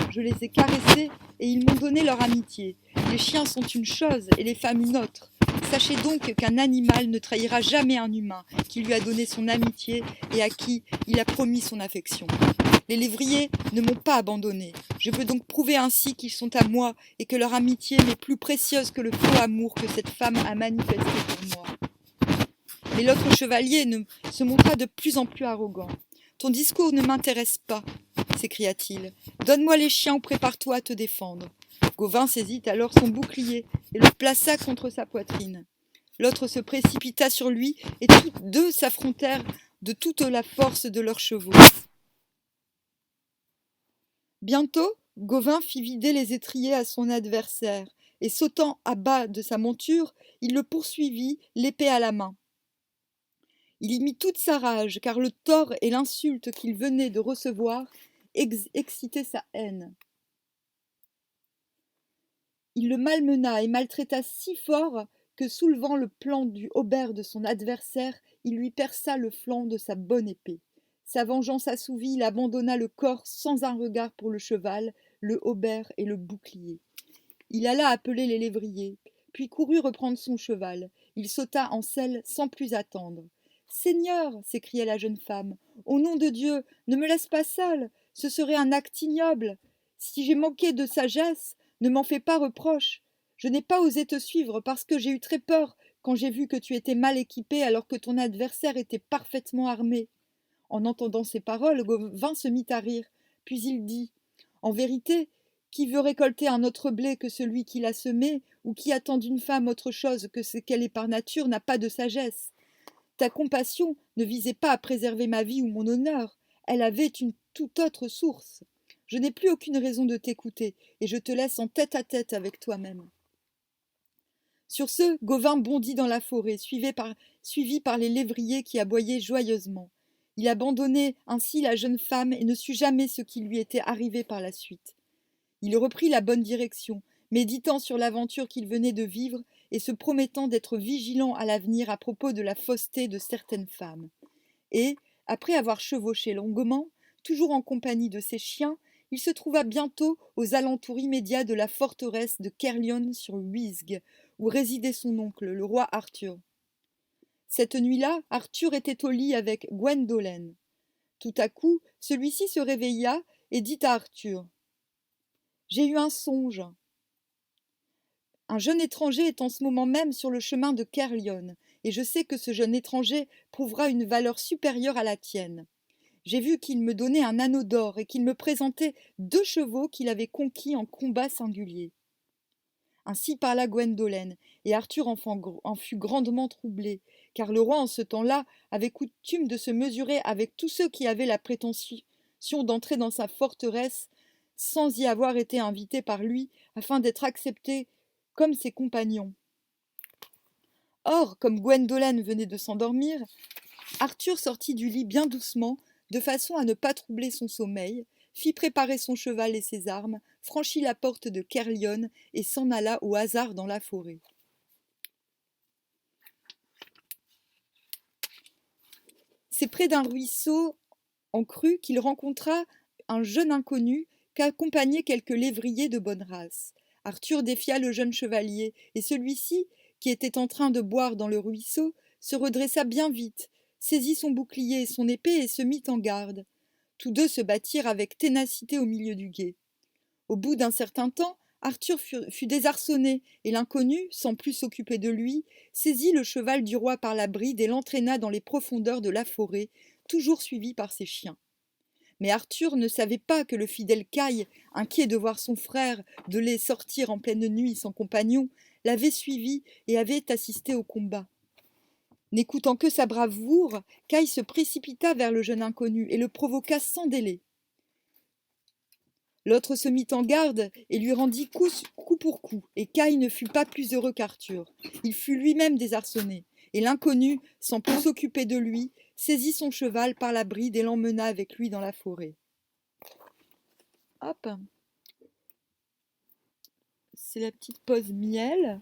A: Je les ai caressés et ils m'ont donné leur amitié. Les chiens sont une chose et les femmes une autre. Sachez donc qu'un animal ne trahira jamais un humain qui lui a donné son amitié et à qui il a promis son affection. Les lévriers ne m'ont pas abandonné. Je veux donc prouver ainsi qu'ils sont à moi et que leur amitié m'est plus précieuse que le faux amour que cette femme a manifesté pour moi. » Mais l'autre chevalier se montra de plus en plus arrogant. « Ton discours ne m'intéresse pas, » s'écria-t-il. « Donne-moi les chiens ou prépare-toi à te défendre. » Gauvin saisit alors son bouclier et le plaça contre sa poitrine. L'autre se précipita sur lui et tous deux s'affrontèrent de toute la force de leurs chevaux. Bientôt, Gauvin fit vider les étriers à son adversaire, et sautant à bas de sa monture, il le poursuivit, l'épée à la main. Il y mit toute sa rage, car le tort et l'insulte qu'il venait de recevoir excitaient sa haine. Il le malmena et maltraita si fort que, soulevant le plan du haubert de son adversaire, il lui perça le flanc de sa bonne épée. Sa vengeance assouvie, il abandonna le corps sans un regard pour le cheval, le haubert et le bouclier. Il alla appeler les lévriers, puis courut reprendre son cheval. Il sauta en selle sans plus attendre. « Seigneur !» s'écria la jeune femme, « au nom de Dieu, ne me laisse pas seule, ce serait un acte ignoble. Si j'ai manqué de sagesse, ne m'en fais pas reproche. Je n'ai pas osé te suivre parce que j'ai eu très peur quand j'ai vu que tu étais mal équipé alors que ton adversaire était parfaitement armé. » En entendant ces paroles, Gauvin se mit à rire, puis il dit « En vérité, qui veut récolter un autre blé que celui qu'il a semé, ou qui attend d'une femme autre chose que ce qu'elle est par nature, n'a pas de sagesse. Ta compassion ne visait pas à préserver ma vie ou mon honneur, elle avait une toute autre source. Je n'ai plus aucune raison de t'écouter, et je te laisse en tête-à-tête avec toi-même. » Sur ce, Gauvin bondit dans la forêt, suivi par les lévriers qui aboyaient joyeusement. Il abandonnait ainsi la jeune femme et ne sut jamais ce qui lui était arrivé par la suite. Il reprit la bonne direction, méditant sur l'aventure qu'il venait de vivre et se promettant d'être vigilant à l'avenir à propos de la fausseté de certaines femmes. Et, après avoir chevauché longuement, toujours en compagnie de ses chiens, il se trouva bientôt aux alentours immédiats de la forteresse de Caerleon-sur-Uisge, où résidait son oncle, le roi Arthur. Cette nuit-là, Arthur était au lit avec Gwendolen. Tout à coup, celui-ci se réveilla et dit à Arthur « J'ai eu un songe. Un jeune étranger est en ce moment même sur le chemin de Caerleon, et je sais que ce jeune étranger prouvera une valeur supérieure à la tienne. J'ai vu qu'il me donnait un anneau d'or et qu'il me présentait 2 chevaux qu'il avait conquis en combat singulier. » Ainsi parla Gwendolen, et Arthur en fut grandement troublé, car le roi en ce temps-là avait coutume de se mesurer avec tous ceux qui avaient la prétention d'entrer dans sa forteresse sans y avoir été invités par lui, afin d'être acceptés comme ses compagnons. Or, comme Gwendolen venait de s'endormir, Arthur sortit du lit bien doucement, de façon à ne pas troubler son sommeil, fit préparer son cheval et ses armes, franchit la porte de Caerleon et s'en alla au hasard dans la forêt. C'est près d'un ruisseau en crue qu'il rencontra un jeune inconnu qu'accompagnaient quelques lévriers de bonne race. Arthur défia le jeune chevalier, et celui-ci, qui était en train de boire dans le ruisseau, se redressa bien vite, saisit son bouclier et son épée et se mit en garde. Tous deux se battirent avec ténacité au milieu du gué. Au bout d'un certain temps, Arthur fut désarçonné, et l'inconnu, sans plus s'occuper de lui, saisit le cheval du roi par la bride et l'entraîna dans les profondeurs de la forêt, toujours suivi par ses chiens. Mais Arthur ne savait pas que le fidèle Caï, inquiet de voir son frère de les sortir en pleine nuit sans compagnon, l'avait suivi et avait assisté au combat. N'écoutant que sa bravoure, Caï se précipita vers le jeune inconnu et le provoqua sans délai. L'autre se mit en garde et lui rendit coup pour coup, et Caï ne fut pas plus heureux qu'Arthur. Il fut lui-même désarçonné, et l'inconnu, sans plus s'occuper de lui, saisit son cheval par la bride et l'emmena avec lui dans la forêt. Hop, c'est la petite pause miel.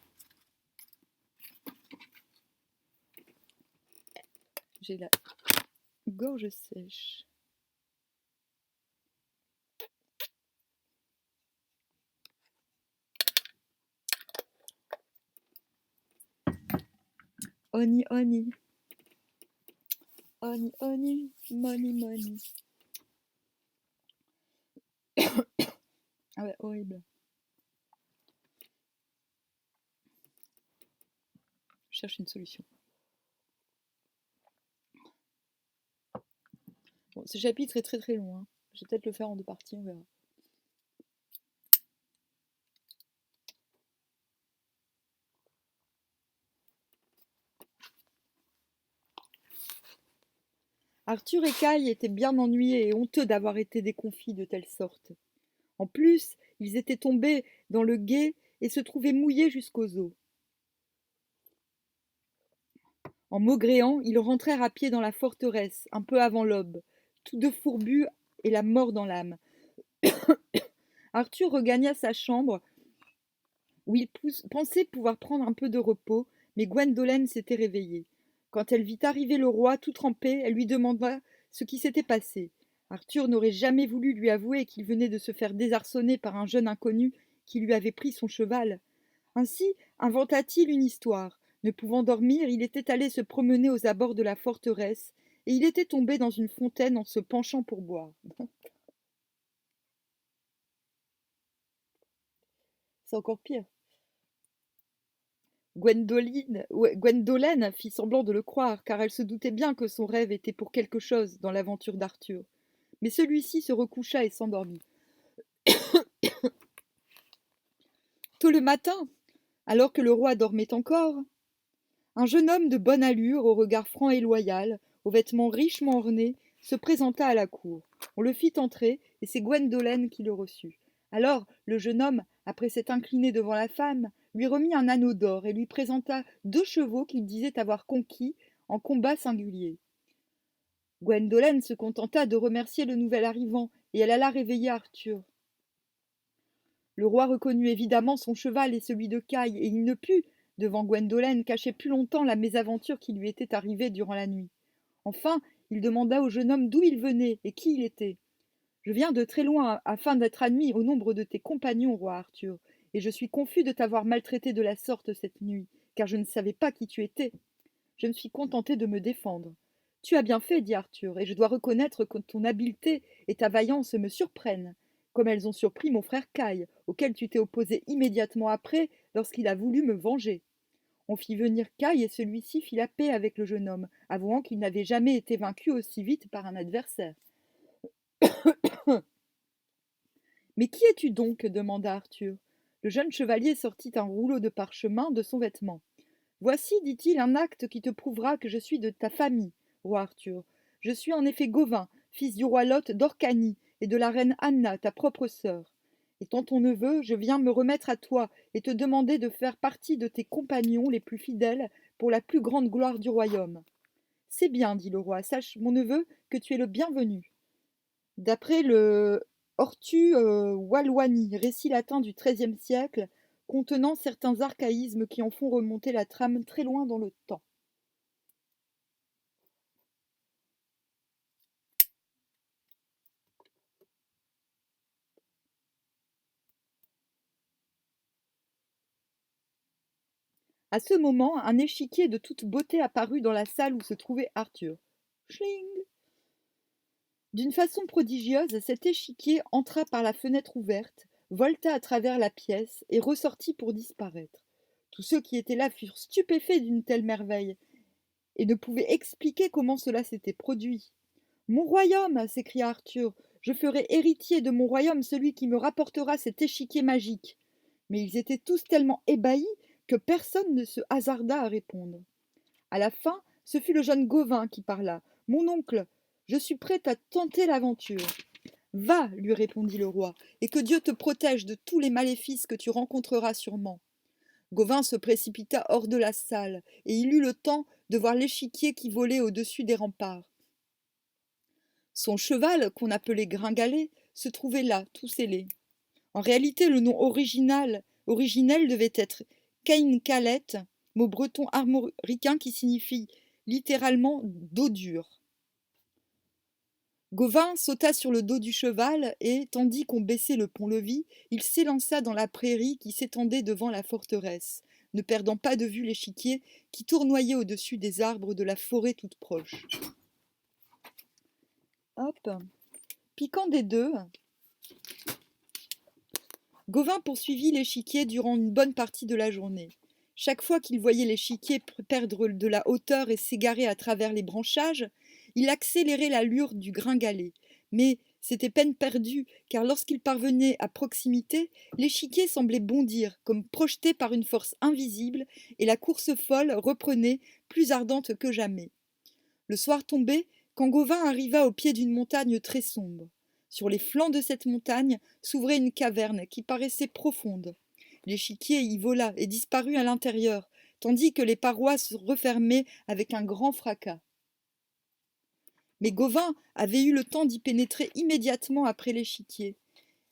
A: J'ai la gorge sèche. Oni, oni. Oni, oni, money, money. Ah ouais, horrible. Je cherche une solution. Bon, ce chapitre est très très long. Hein. Je vais peut-être le faire en 2 parties, on verra. Arthur et Caï étaient bien ennuyés et honteux d'avoir été déconfits de telle sorte. En plus, ils étaient tombés dans le gué et se trouvaient mouillés jusqu'aux os. En maugréant, ils rentrèrent à pied dans la forteresse, un peu avant l'aube, tous deux fourbus et la mort dans l'âme. Arthur regagna sa chambre, où il pensait pouvoir prendre un peu de repos, mais Gwendolen s'était réveillée. Quand elle vit arriver le roi tout trempé, elle lui demanda ce qui s'était passé. Arthur n'aurait jamais voulu lui avouer qu'il venait de se faire désarçonner par un jeune inconnu qui lui avait pris son cheval. Ainsi inventa-t-il une histoire. Ne pouvant dormir, il était allé se promener aux abords de la forteresse, et il était tombé dans une fontaine en se penchant pour boire. C'est encore pire. Gwendolen fit semblant de le croire, car elle se doutait bien que son rêve était pour quelque chose dans l'aventure d'Arthur. Mais celui-ci se recoucha et s'endormit. Tôt le matin, alors que le roi dormait encore, un jeune homme de bonne allure, au regard franc et loyal, aux vêtements richement ornés, se présenta à la cour. On le fit entrer, et c'est Gwendolen qui le reçut. Alors le jeune homme, après s'être incliné devant la femme, lui remit un anneau d'or et lui présenta 2 chevaux qu'il disait avoir conquis en combat singulier. Gwendolen se contenta de remercier le nouvel arrivant, et elle alla réveiller Arthur. Le roi reconnut évidemment son cheval et celui de Caille, et il ne put, devant Gwendolen, cacher plus longtemps la mésaventure qui lui était arrivée durant la nuit. Enfin, il demanda au jeune homme d'où il venait et qui il était. Je viens de très loin afin d'être admis au nombre de tes compagnons, roi Arthur, et je suis confus de t'avoir maltraité de la sorte cette nuit, car je ne savais pas qui tu étais. Je me suis contenté de me défendre. Tu as bien fait, dit Arthur, et je dois reconnaître que ton habileté et ta vaillance me surprennent, comme elles ont surpris mon frère Caille, auquel tu t'es opposé immédiatement après, lorsqu'il a voulu me venger. On fit venir Caille, et celui-ci fit la paix avec le jeune homme, avouant qu'il n'avait jamais été vaincu aussi vite par un adversaire. Mais qui es-tu donc demanda Arthur. Le jeune chevalier sortit un rouleau de parchemin de son vêtement. Voici, dit-il, un acte qui te prouvera que je suis de ta famille, roi Arthur. Je suis en effet Gauvin, fils du roi Lot d'Orcanie et de la reine Anna, ta propre sœur. Étant ton neveu, je viens me remettre à toi et te demander de faire partie de tes compagnons les plus fidèles pour la plus grande gloire du royaume. C'est bien, dit le roi, sache, mon neveu, que tu es le bienvenu. D'après le Hortu Walwani, récit latin du XIIIe siècle, contenant certains archaïsmes qui en font remonter la trame très loin dans le temps. À ce moment, un échiquier de toute beauté apparut dans la salle où se trouvait Arthur. Schling! D'une façon prodigieuse, cet échiquier entra par la fenêtre ouverte, volta à travers la pièce et ressortit pour disparaître. Tous ceux qui étaient là furent stupéfaits d'une telle merveille et ne pouvaient expliquer comment cela s'était produit. Mon royaume, s'écria Arthur, je ferai héritier de mon royaume celui qui me rapportera cet échiquier magique. Mais ils étaient tous tellement ébahis que personne ne se hasarda à répondre. À la fin, ce fut le jeune Gauvin qui parla. Mon oncle, je suis prêt à tenter l'aventure. Va, lui répondit le roi, et que Dieu te protège de tous les maléfices que tu rencontreras sûrement. Gauvin se précipita hors de la salle, et il eut le temps de voir l'échiquier qui volait au-dessus des remparts. Son cheval, qu'on appelait Gringalet, se trouvait là, tout scellé. En réalité, le nom originel devait être Caïn-Calet, mot breton armoricain qui signifie littéralement dos dur. Gauvin sauta sur le dos du cheval et, tandis qu'on baissait le pont-levis, il s'élança dans la prairie qui s'étendait devant la forteresse, ne perdant pas de vue l'échiquier qui tournoyait au-dessus des arbres de la forêt toute proche. Hop. Piquant des deux, Gauvin poursuivit l'échiquier durant une bonne partie de la journée. Chaque fois qu'il voyait l'échiquier perdre de la hauteur et s'égarer à travers les branchages, il accélérait l'allure du Gringalet. Mais c'était peine perdue, car lorsqu'il parvenait à proximité, l'échiquier semblait bondir, comme projeté par une force invisible, et la course folle reprenait, plus ardente que jamais. Le soir tombait, quand Gauvin arriva au pied d'une montagne très sombre. Sur les flancs de cette montagne s'ouvrait une caverne qui paraissait profonde. L'échiquier y vola et disparut à l'intérieur, tandis que les parois se refermaient avec un grand fracas. Mais Gauvin avait eu le temps d'y pénétrer immédiatement après l'échiquier,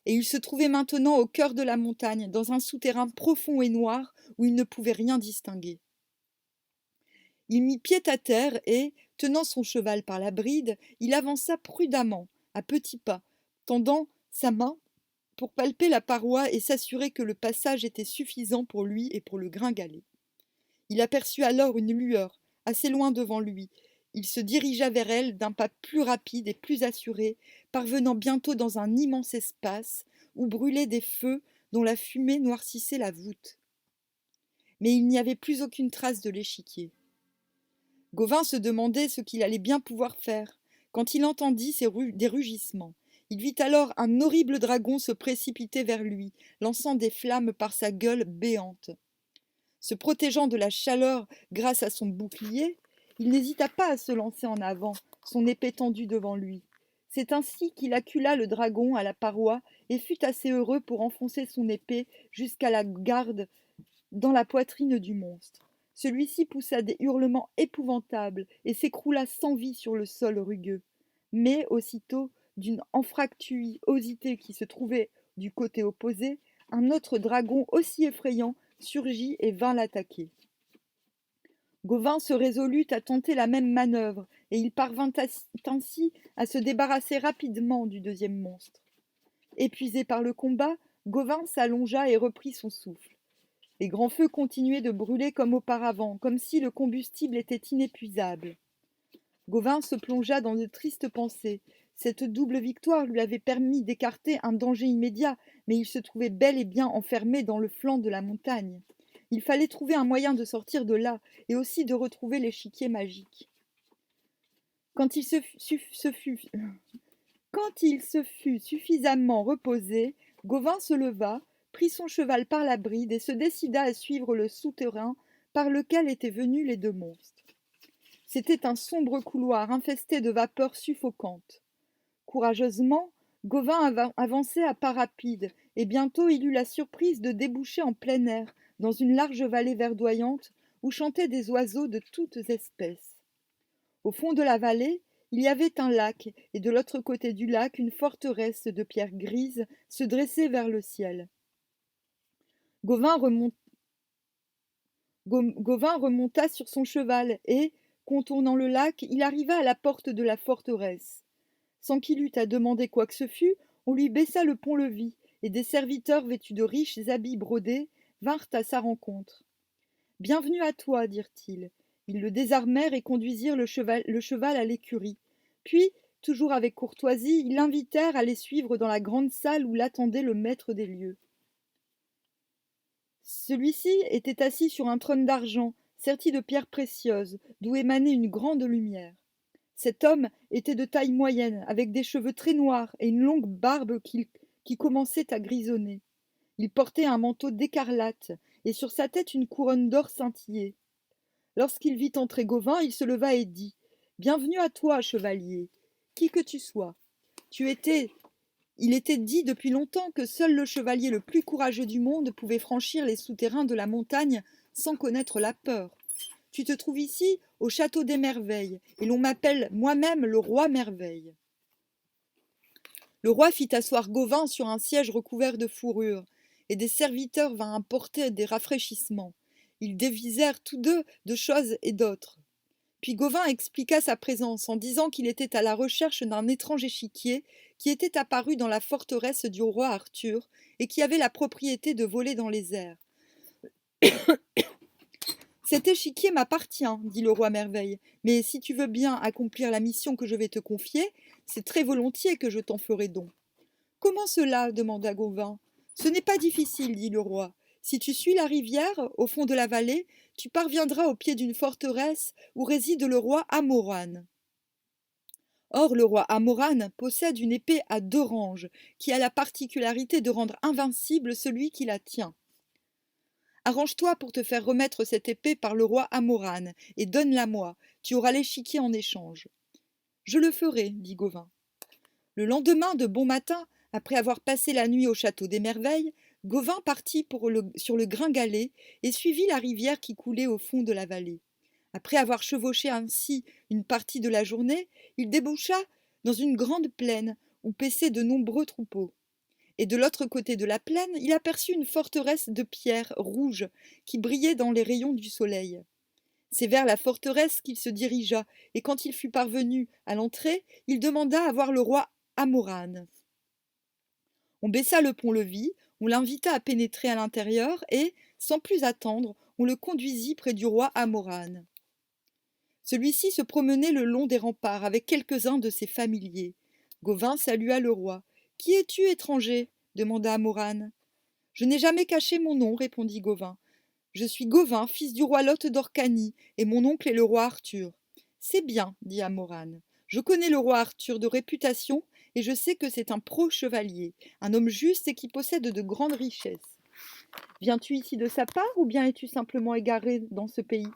A: et il se trouvait maintenant au cœur de la montagne, dans un souterrain profond et noir où il ne pouvait rien distinguer. Il mit pied à terre et, tenant son cheval par la bride, il avança prudemment, à petits pas, tendant sa main pour palper la paroi et s'assurer que le passage était suffisant pour lui et pour le gringalet. Il aperçut alors une lueur, assez loin devant lui. Il se dirigea vers elle d'un pas plus rapide et plus assuré, parvenant bientôt dans un immense espace où brûlaient des feux dont la fumée noircissait la voûte. Mais il n'y avait plus aucune trace de l'échiquier. Gauvin se demandait ce qu'il allait bien pouvoir faire, quand il entendit des rugissements. Il vit alors un horrible dragon se précipiter vers lui, lançant des flammes par sa gueule béante. Se protégeant de la chaleur grâce à son bouclier, il n'hésita pas à se lancer en avant, son épée tendue devant lui. C'est ainsi qu'il accula le dragon à la paroi et fut assez heureux pour enfoncer son épée jusqu'à la garde dans la poitrine du monstre. Celui-ci poussa des hurlements épouvantables et s'écroula sans vie sur le sol rugueux. Mais aussitôt, d'une anfractuosité qui se trouvait du côté opposé, un autre dragon aussi effrayant surgit et vint l'attaquer. Gauvin se résolut à tenter la même manœuvre, et il parvint ainsi à se débarrasser rapidement du deuxième monstre. Épuisé par le combat, Gauvin s'allongea et reprit son souffle. Les grands feux continuaient de brûler comme auparavant, comme si le combustible était inépuisable. Gauvin se plongea dans de tristes pensées. Cette double victoire lui avait permis d'écarter un danger immédiat, mais il se trouvait bel et bien enfermé dans le flanc de la montagne. Il fallait trouver un moyen de sortir de là, et aussi de retrouver l'échiquier magique. Quand il se fut suffisamment reposé, Gauvin se leva, prit son cheval par la bride et se décida à suivre le souterrain par lequel étaient venus les deux monstres. C'était un sombre couloir infesté de vapeurs suffocantes. Courageusement, Gauvin avançait à pas rapides, et bientôt il eut la surprise de déboucher en plein air, dans une large vallée verdoyante, où chantaient des oiseaux de toutes espèces. Au fond de la vallée, il y avait un lac, et de l'autre côté du lac, une forteresse de pierres grises se dressait vers le ciel. Gauvin remonta sur son cheval et, contournant le lac, il arriva à la porte de la forteresse. Sans qu'il eût à demander quoi que ce fût, on lui baissa le pont-levis, et des serviteurs vêtus de riches habits brodés vinrent à sa rencontre. « Bienvenue à toi, dirent-ils. Ils le désarmèrent et conduisirent le cheval à l'écurie. Puis, toujours avec courtoisie, ils l'invitèrent à les suivre dans la grande salle où l'attendait le maître des lieux. Celui-ci était assis sur un trône d'argent, serti de pierres précieuses, d'où émanait une grande lumière. Cet homme était de taille moyenne, avec des cheveux très noirs et une longue barbe qui commençait à grisonner. Il portait un manteau d'écarlate, et sur sa tête une couronne d'or scintillée. Lorsqu'il vit entrer Gauvin, il se leva et dit « Bienvenue à toi, chevalier, qui que tu sois. Il était dit depuis longtemps que seul le chevalier le plus courageux du monde pouvait franchir les souterrains de la montagne sans connaître la peur. Tu te trouves ici, au château des Merveilles, et l'on m'appelle moi-même le roi Merveille. » Le roi fit asseoir Gauvin sur un siège recouvert de fourrure, et des serviteurs vinrent apporter des rafraîchissements. Ils devisèrent tous deux de choses et d'autres. Puis Gauvin expliqua sa présence en disant qu'il était à la recherche d'un étrange échiquier qui était apparu dans la forteresse du roi Arthur et qui avait la propriété de voler dans les airs. « Cet échiquier m'appartient, dit le roi Merveille, mais si tu veux bien accomplir la mission que je vais te confier, c'est très volontiers que je t'en ferai don. »« Comment cela » demanda Gauvin. « Ce n'est pas difficile, dit le roi. Si tu suis la rivière, au fond de la vallée, tu parviendras au pied d'une forteresse où réside le roi Amoran. Or, le roi Amoran possède une épée à 2 ranges, qui a la particularité de rendre invincible celui qui la tient. Arrange-toi pour te faire remettre cette épée par le roi Amoran, et donne-la-moi, tu auras l'échiquier en échange. »« Je le ferai, dit Gauvin. Le lendemain, de bon matin, après avoir passé la nuit au château des Merveilles, Gauvin partit sur le gringalet et suivit la rivière qui coulait au fond de la vallée. Après avoir chevauché ainsi une partie de la journée, il déboucha dans une grande plaine où paissaient de nombreux troupeaux. Et de l'autre côté de la plaine, il aperçut une forteresse de pierres rouges qui brillait dans les rayons du soleil. C'est vers la forteresse qu'il se dirigea, et quand il fut parvenu à l'entrée, il demanda à voir le roi Amorane. On baissa le pont-levis, on l'invita à pénétrer à l'intérieur et, sans plus attendre, on le conduisit près du roi Amorane. Celui-ci se promenait le long des remparts avec quelques-uns de ses familiers. Gauvin salua le roi. « Qui es-tu, étranger » demanda Amorane. « Je n'ai jamais caché mon nom, répondit Gauvin. Je suis Gauvin, fils du roi Lot d'Orcanie, et mon oncle est le roi Arthur. C'est bien, dit Amorane. Je connais le roi Arthur de réputation, et je sais que c'est un pro-chevalier, un homme juste et qui possède de grandes richesses. Viens-tu ici de sa part, ou bien es-tu simplement égaré dans ce pays ?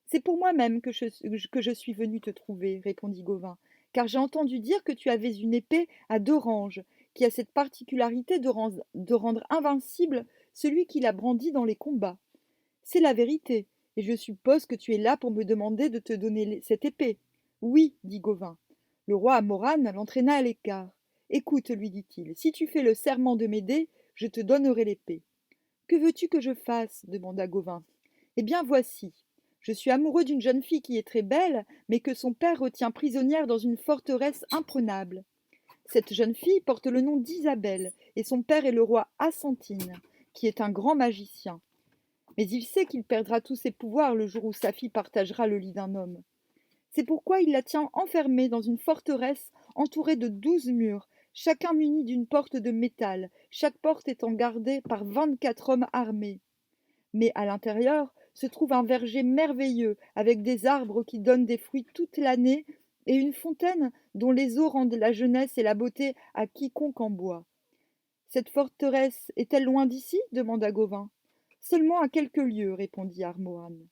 A: C'est pour moi-même que je suis venu te trouver, répondit Gauvin, car j'ai entendu dire que tu avais une épée à 2 ranges, qui a cette particularité de rendre invincible celui qui la brandit dans les combats. C'est la vérité, et je suppose que tu es là pour me demander de te donner cette épée. Oui, dit Gauvin. Le roi Amorane l'entraîna à l'écart. Écoute, lui dit-il, si tu fais le serment de m'aider, je te donnerai l'épée. Que veux-tu que je fasse demanda Gauvin. Eh bien, voici. Je suis amoureux d'une jeune fille qui est très belle, mais que son père retient prisonnière dans une forteresse imprenable. Cette jeune fille porte le nom d'Isabelle, et son père est le roi Assantine, qui est un grand magicien. Mais il sait qu'il perdra tous ses pouvoirs le jour où sa fille partagera le lit d'un homme. C'est pourquoi il la tient enfermée dans une forteresse entourée de 12 murs, chacun muni d'une porte de métal, chaque porte étant gardée par 24 hommes armés. Mais à l'intérieur se trouve un verger merveilleux avec des arbres qui donnent des fruits toute l'année et une fontaine dont les eaux rendent la jeunesse et la beauté à quiconque en boit. Cette forteresse est-elle loin d'ici demanda Gauvin. Seulement à quelques lieues, répondit Armoine.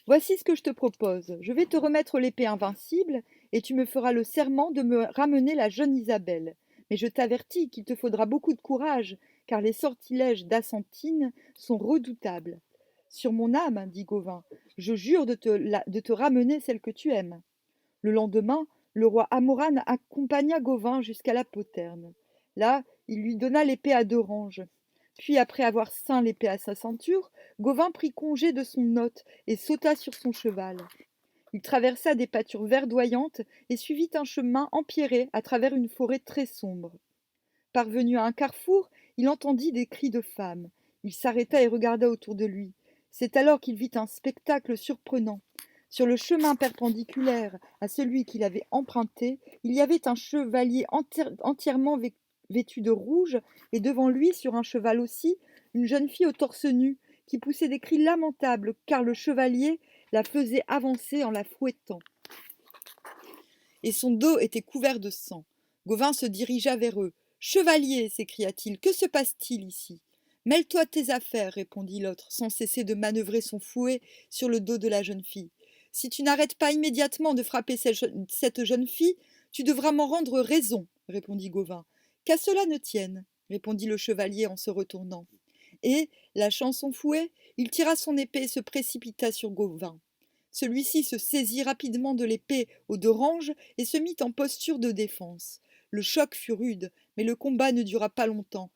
A: Voici ce que je te propose. Je vais te remettre l'épée invincible, et tu me feras le serment de me ramener la jeune Isabelle. Mais je t'avertis qu'il te faudra beaucoup de courage, car les sortilèges d'Assantine sont redoutables. Sur mon âme, dit Gauvin, je jure de te ramener celle que tu aimes. Le lendemain, le roi Amorane accompagna Gauvin jusqu'à la poterne. Là, il lui donna l'épée à 2 ranges. Puis, après avoir ceint l'épée à sa ceinture, Gauvin prit congé de son hôte et sauta sur son cheval. Il traversa des pâtures verdoyantes et suivit un chemin empierré à travers une forêt très sombre. Parvenu à un carrefour, il entendit des cris de femmes. Il s'arrêta et regarda autour de lui. C'est alors qu'il vit un spectacle surprenant. Sur le chemin perpendiculaire à celui qu'il avait emprunté, il y avait un chevalier entièrement vêtu de rouge, et devant lui, sur un cheval aussi, une jeune fille au torse nu, qui poussait des cris lamentables, car le chevalier la faisait avancer en la fouettant. Et son dos était couvert de sang. Gauvin se dirigea vers eux. « Chevalier !» s'écria-t-il, « que se passe-t-il ici ?» « Mêle-toi de tes affaires, répondit l'autre, sans cesser de manœuvrer son fouet sur le dos de la jeune fille. Si tu n'arrêtes pas immédiatement de frapper cette jeune fille, tu devras m'en rendre raison, répondit Gauvin. Qu'à cela ne tienne, répondit le chevalier en se retournant. Et, lâchant son fouet, il tira son épée et se précipita sur Gauvin. Celui-ci se saisit rapidement de l'épée aux 2 ranges et se mit en posture de défense. Le choc fut rude, mais le combat ne dura pas longtemps.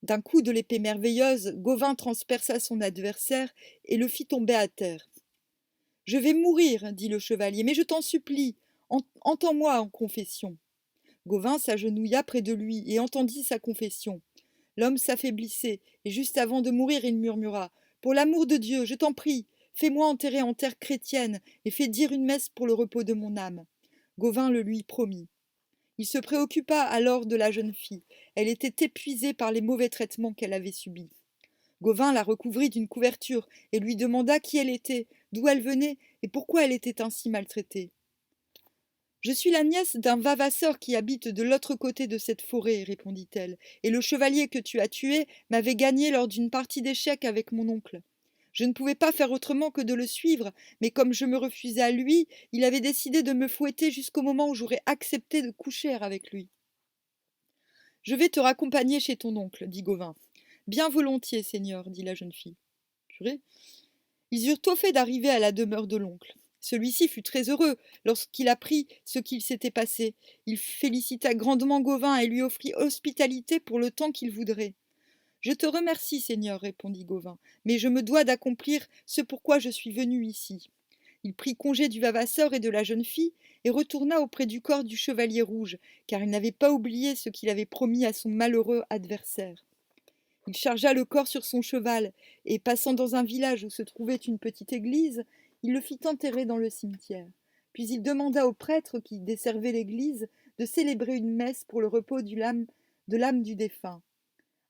A: D'un coup de l'épée merveilleuse, Gauvin transperça son adversaire et le fit tomber à terre. « Je vais mourir, dit le chevalier, mais je t'en supplie, entends-moi en confession. » Gauvin s'agenouilla près de lui et entendit sa confession. L'homme s'affaiblissait, et juste avant de mourir, il murmura « Pour l'amour de Dieu, je t'en prie, fais-moi enterrer en terre chrétienne et fais dire une messe pour le repos de mon âme. » Gauvin le lui promit. Il se préoccupa alors de la jeune fille. Elle était épuisée par les mauvais traitements qu'elle avait subis. Gauvin la recouvrit d'une couverture et lui demanda qui elle était, d'où elle venait et pourquoi elle était ainsi maltraitée. « Je suis la nièce d'un vavasseur qui habite de l'autre côté de cette forêt, répondit-elle, et le chevalier que tu as tué m'avait gagné lors d'une partie d'échecs avec mon oncle. Je ne pouvais pas faire autrement que de le suivre, mais comme je me refusais à lui, il avait décidé de me fouetter jusqu'au moment où j'aurais accepté de coucher avec lui. Je vais te raccompagner chez ton oncle, dit Gauvin. Bien volontiers, seigneur, dit la jeune fille. Purée. Ils eurent tôt fait d'arriver à la demeure de l'oncle. Celui-ci fut très heureux lorsqu'il apprit ce qu'il s'était passé. Il félicita grandement Gauvin et lui offrit hospitalité pour le temps qu'il voudrait. Je te remercie, seigneur, répondit Gauvin, mais je me dois d'accomplir ce pourquoi je suis venu ici. Il prit congé du vavasseur et de la jeune fille et retourna auprès du corps du chevalier rouge, car il n'avait pas oublié ce qu'il avait promis à son malheureux adversaire. Il chargea le corps sur son cheval, et passant dans un village où se trouvait une petite église, il le fit enterrer dans le cimetière. Puis il demanda au prêtre qui desservait l'église de célébrer une messe pour le repos de l'âme du défunt.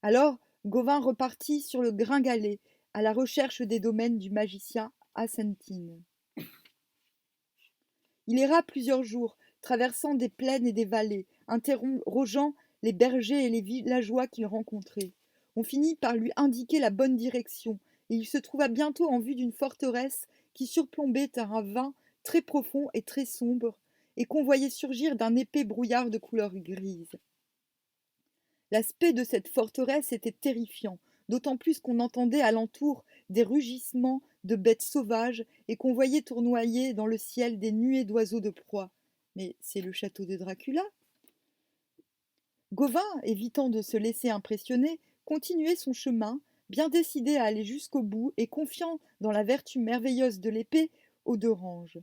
A: Alors Gauvin repartit sur le gringalet, à la recherche des domaines du magicien Asentine. Il erra plusieurs jours, traversant des plaines et des vallées, interrogeant les bergers et les villageois qu'il rencontrait. On finit par lui indiquer la bonne direction, et il se trouva bientôt en vue d'une forteresse qui surplombait un ravin très profond et très sombre, et qu'on voyait surgir d'un épais brouillard de couleur grise. L'aspect de cette forteresse était terrifiant, d'autant plus qu'on entendait alentour des rugissements de bêtes sauvages et qu'on voyait tournoyer dans le ciel des nuées d'oiseaux de proie. Mais c'est le château de Dracula? Gauvin, évitant de se laisser impressionner, continuait son chemin, bien décidé à aller jusqu'au bout et confiant dans la vertu merveilleuse de l'épée aux deux ranges.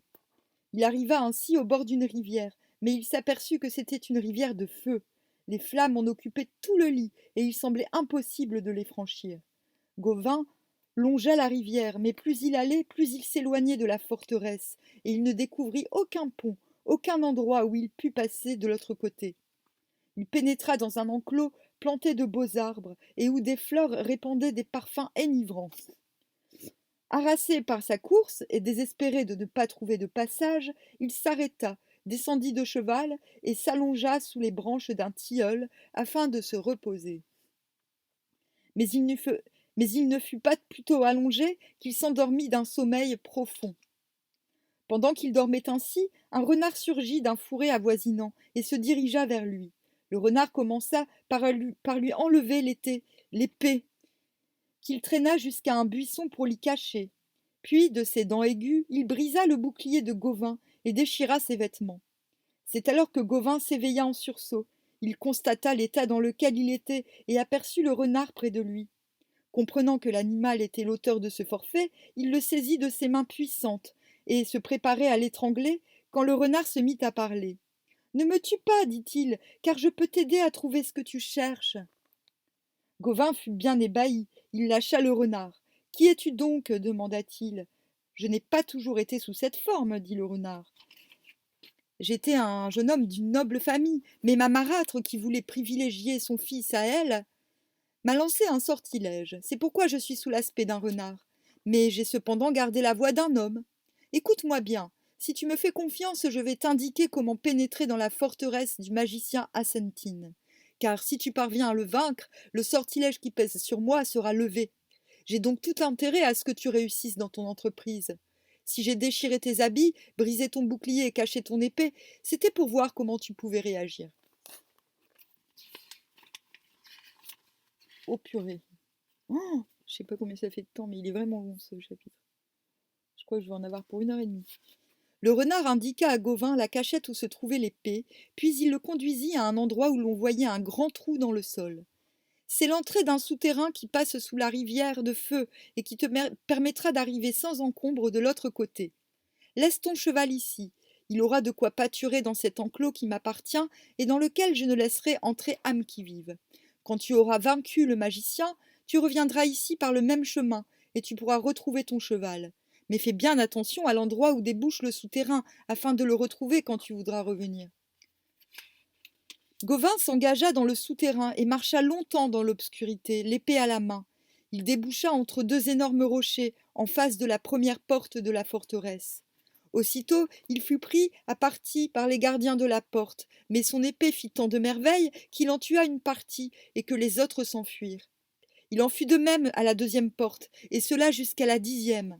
A: Il arriva ainsi au bord d'une rivière, mais il s'aperçut que c'était une rivière de feu. Les flammes en occupaient tout le lit, et il semblait impossible de les franchir. Gauvin longea la rivière, mais plus il allait, plus il s'éloignait de la forteresse, et il ne découvrit aucun pont, aucun endroit où il pût passer de l'autre côté. Il pénétra dans un enclos planté de beaux arbres, et où des fleurs répandaient des parfums enivrants. Harassé par sa course et désespéré de ne pas trouver de passage, il s'arrêta, descendit de cheval et s'allongea sous les branches d'un tilleul afin de se reposer. Mais il ne fut pas plutôt allongé qu'il s'endormit d'un sommeil profond. Pendant qu'il dormait ainsi, un renard surgit d'un fourré avoisinant et se dirigea vers lui. Le renard commença par lui enlever l'épée, qu'il traîna jusqu'à un buisson pour l'y cacher. Puis, de ses dents aiguës, il brisa le bouclier de Gauvin et déchira ses vêtements. C'est alors que Gauvin s'éveilla en sursaut. Il constata l'état dans lequel il était et aperçut le renard près de lui. Comprenant que l'animal était l'auteur de ce forfait, il le saisit de ses mains puissantes et se préparait à l'étrangler quand le renard se mit à parler. « Ne me tue pas, dit-il, car je peux t'aider à trouver ce que tu cherches. » Gauvin fut bien ébahi. Il lâcha le renard. « Qui es-tu donc » demanda-t-il. « Je n'ai pas toujours été sous cette forme, » dit le renard. « J'étais un jeune homme d'une noble famille, mais ma marâtre, qui voulait privilégier son fils à elle, m'a lancé un sortilège. C'est pourquoi je suis sous l'aspect d'un renard. Mais j'ai cependant gardé la voix d'un homme. Écoute-moi bien. Si tu me fais confiance, je vais t'indiquer comment pénétrer dans la forteresse du magicien Asentine. Car si tu parviens à le vaincre, le sortilège qui pèse sur moi sera levé. J'ai donc tout intérêt à ce que tu réussisses dans ton entreprise. Si j'ai déchiré tes habits, brisé ton bouclier et caché ton épée, c'était pour voir comment tu pouvais réagir. Oh purée. Oh, je sais pas combien ça fait de temps, mais il est vraiment long ce chapitre. Je crois que je vais en avoir pour 1 heure et demie. Le renard indiqua à Gauvin la cachette où se trouvait l'épée, puis il le conduisit à un endroit où l'on voyait un grand trou dans le sol. C'est l'entrée d'un souterrain qui passe sous la rivière de feu et qui te permettra d'arriver sans encombre de l'autre côté. Laisse ton cheval ici. Il aura de quoi pâturer dans cet enclos qui m'appartient et dans lequel je ne laisserai entrer âme qui vive. Quand tu auras vaincu le magicien, tu reviendras ici par le même chemin et tu pourras retrouver ton cheval. Mais fais bien attention à l'endroit où débouche le souterrain afin de le retrouver quand tu voudras revenir. Gauvin s'engagea dans le souterrain et marcha longtemps dans l'obscurité, l'épée à la main. Il déboucha entre deux énormes rochers, en face de la première porte de la forteresse. Aussitôt, il fut pris à partie par les gardiens de la porte, mais son épée fit tant de merveilles qu'il en tua une partie et que les autres s'enfuirent. Il en fut de même à la deuxième porte, et cela jusqu'à la 10e.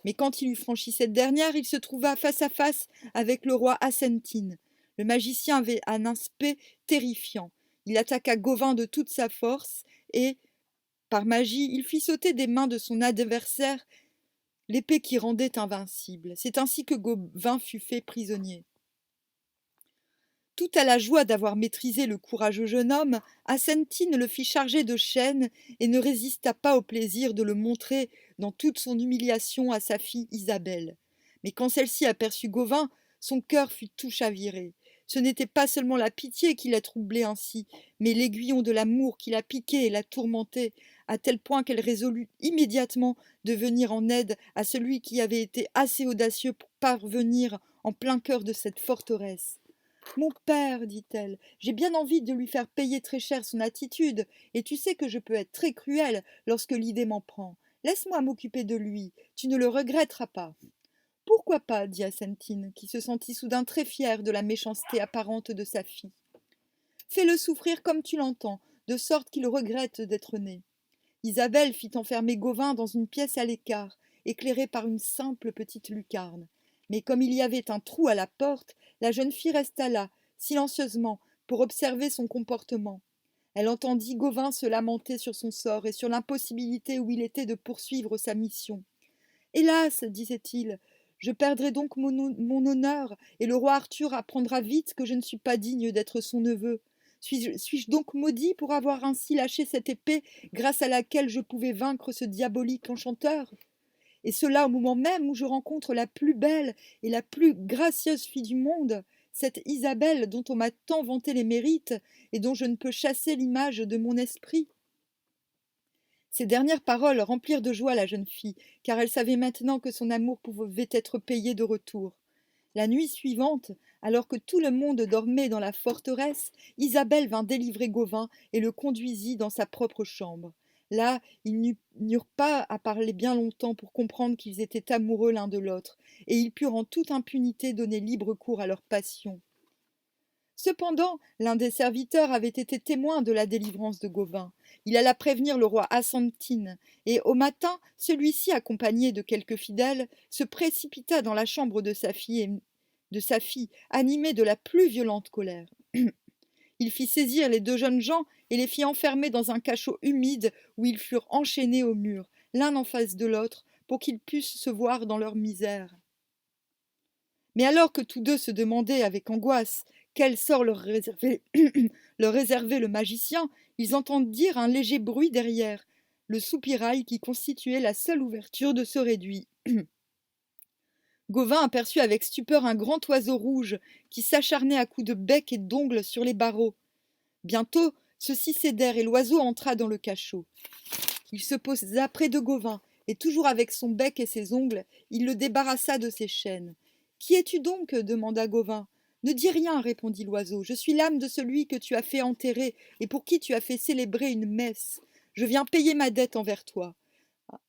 A: Mais quand il eut franchi cette dernière, il se trouva face à face avec le roi Asentine. Le magicien avait un aspect terrifiant. Il attaqua Gauvin de toute sa force et, par magie, il fit sauter des mains de son adversaire l'épée qui rendait invincible. C'est ainsi que Gauvin fut fait prisonnier. Tout à la joie d'avoir maîtrisé le courageux jeune homme, Acentine le fit charger de chaînes et ne résista pas au plaisir de le montrer dans toute son humiliation à sa fille Isabelle. Mais quand celle-ci aperçut Gauvin, son cœur fut tout chaviré. Ce n'était pas seulement la pitié qui la troublait ainsi, mais l'aiguillon de l'amour qui la piquait et la tourmentait, à tel point qu'elle résolut immédiatement de venir en aide à celui qui avait été assez audacieux pour parvenir en plein cœur de cette forteresse. Mon père, dit-elle, j'ai bien envie de lui faire payer très cher son attitude, et tu sais que je peux être très cruelle lorsque l'idée m'en prend. Laisse-moi m'occuper de lui, tu ne le regretteras pas. Pourquoi pas, dit Acentine, qui se sentit soudain très fière de la méchanceté apparente de sa fille. Fais-le souffrir comme tu l'entends, de sorte qu'il regrette d'être né. Isabelle fit enfermer Gauvin dans une pièce à l'écart, éclairée par une simple petite lucarne. Mais comme il y avait un trou à la porte, la jeune fille resta là, silencieusement, pour observer son comportement. Elle entendit Gauvin se lamenter sur son sort et sur l'impossibilité où il était de poursuivre sa mission. Hélas, disait-il, je perdrai donc mon honneur, et le roi Arthur apprendra vite que je ne suis pas digne d'être son neveu. Suis-je donc maudit pour avoir ainsi lâché cette épée grâce à laquelle je pouvais vaincre ce diabolique enchanteur? Et cela au moment même où je rencontre la plus belle et la plus gracieuse fille du monde, cette Isabelle dont on m'a tant vanté les mérites et dont je ne peux chasser l'image de mon esprit. Ces dernières paroles remplirent de joie la jeune fille, car elle savait maintenant que son amour pouvait être payé de retour. La nuit suivante, alors que tout le monde dormait dans la forteresse, Isabelle vint délivrer Gauvin et le conduisit dans sa propre chambre. Là, ils n'eurent pas à parler bien longtemps pour comprendre qu'ils étaient amoureux l'un de l'autre, et ils purent en toute impunité donner libre cours à leur passion. Cependant, l'un des serviteurs avait été témoin de la délivrance de Gauvin. Il alla prévenir le roi Acentine, et au matin, celui-ci, accompagné de quelques fidèles, se précipita dans la chambre de sa fille, animé de la plus violente colère. Il fit saisir les deux jeunes gens et les fit enfermer dans un cachot humide où ils furent enchaînés au mur, l'un en face de l'autre, pour qu'ils pussent se voir dans leur misère. Mais alors que tous deux se demandaient avec angoisse quel sort leur réservait, leur réservait le magicien, ils entendirent un léger bruit derrière, le soupirail qui constituait la seule ouverture de ce réduit. Gauvin aperçut avec stupeur un grand oiseau rouge qui s'acharnait à coups de bec et d'ongles sur les barreaux. Bientôt, ceux-ci cédèrent et l'oiseau entra dans le cachot. Il se posa près de Gauvin, et toujours avec son bec et ses ongles, il le débarrassa de ses chaînes. « Qui es-tu donc » demanda Gauvin. « Ne dis rien, répondit l'oiseau. Je suis l'âme de celui que tu as fait enterrer et pour qui tu as fait célébrer une messe. Je viens payer ma dette envers toi. »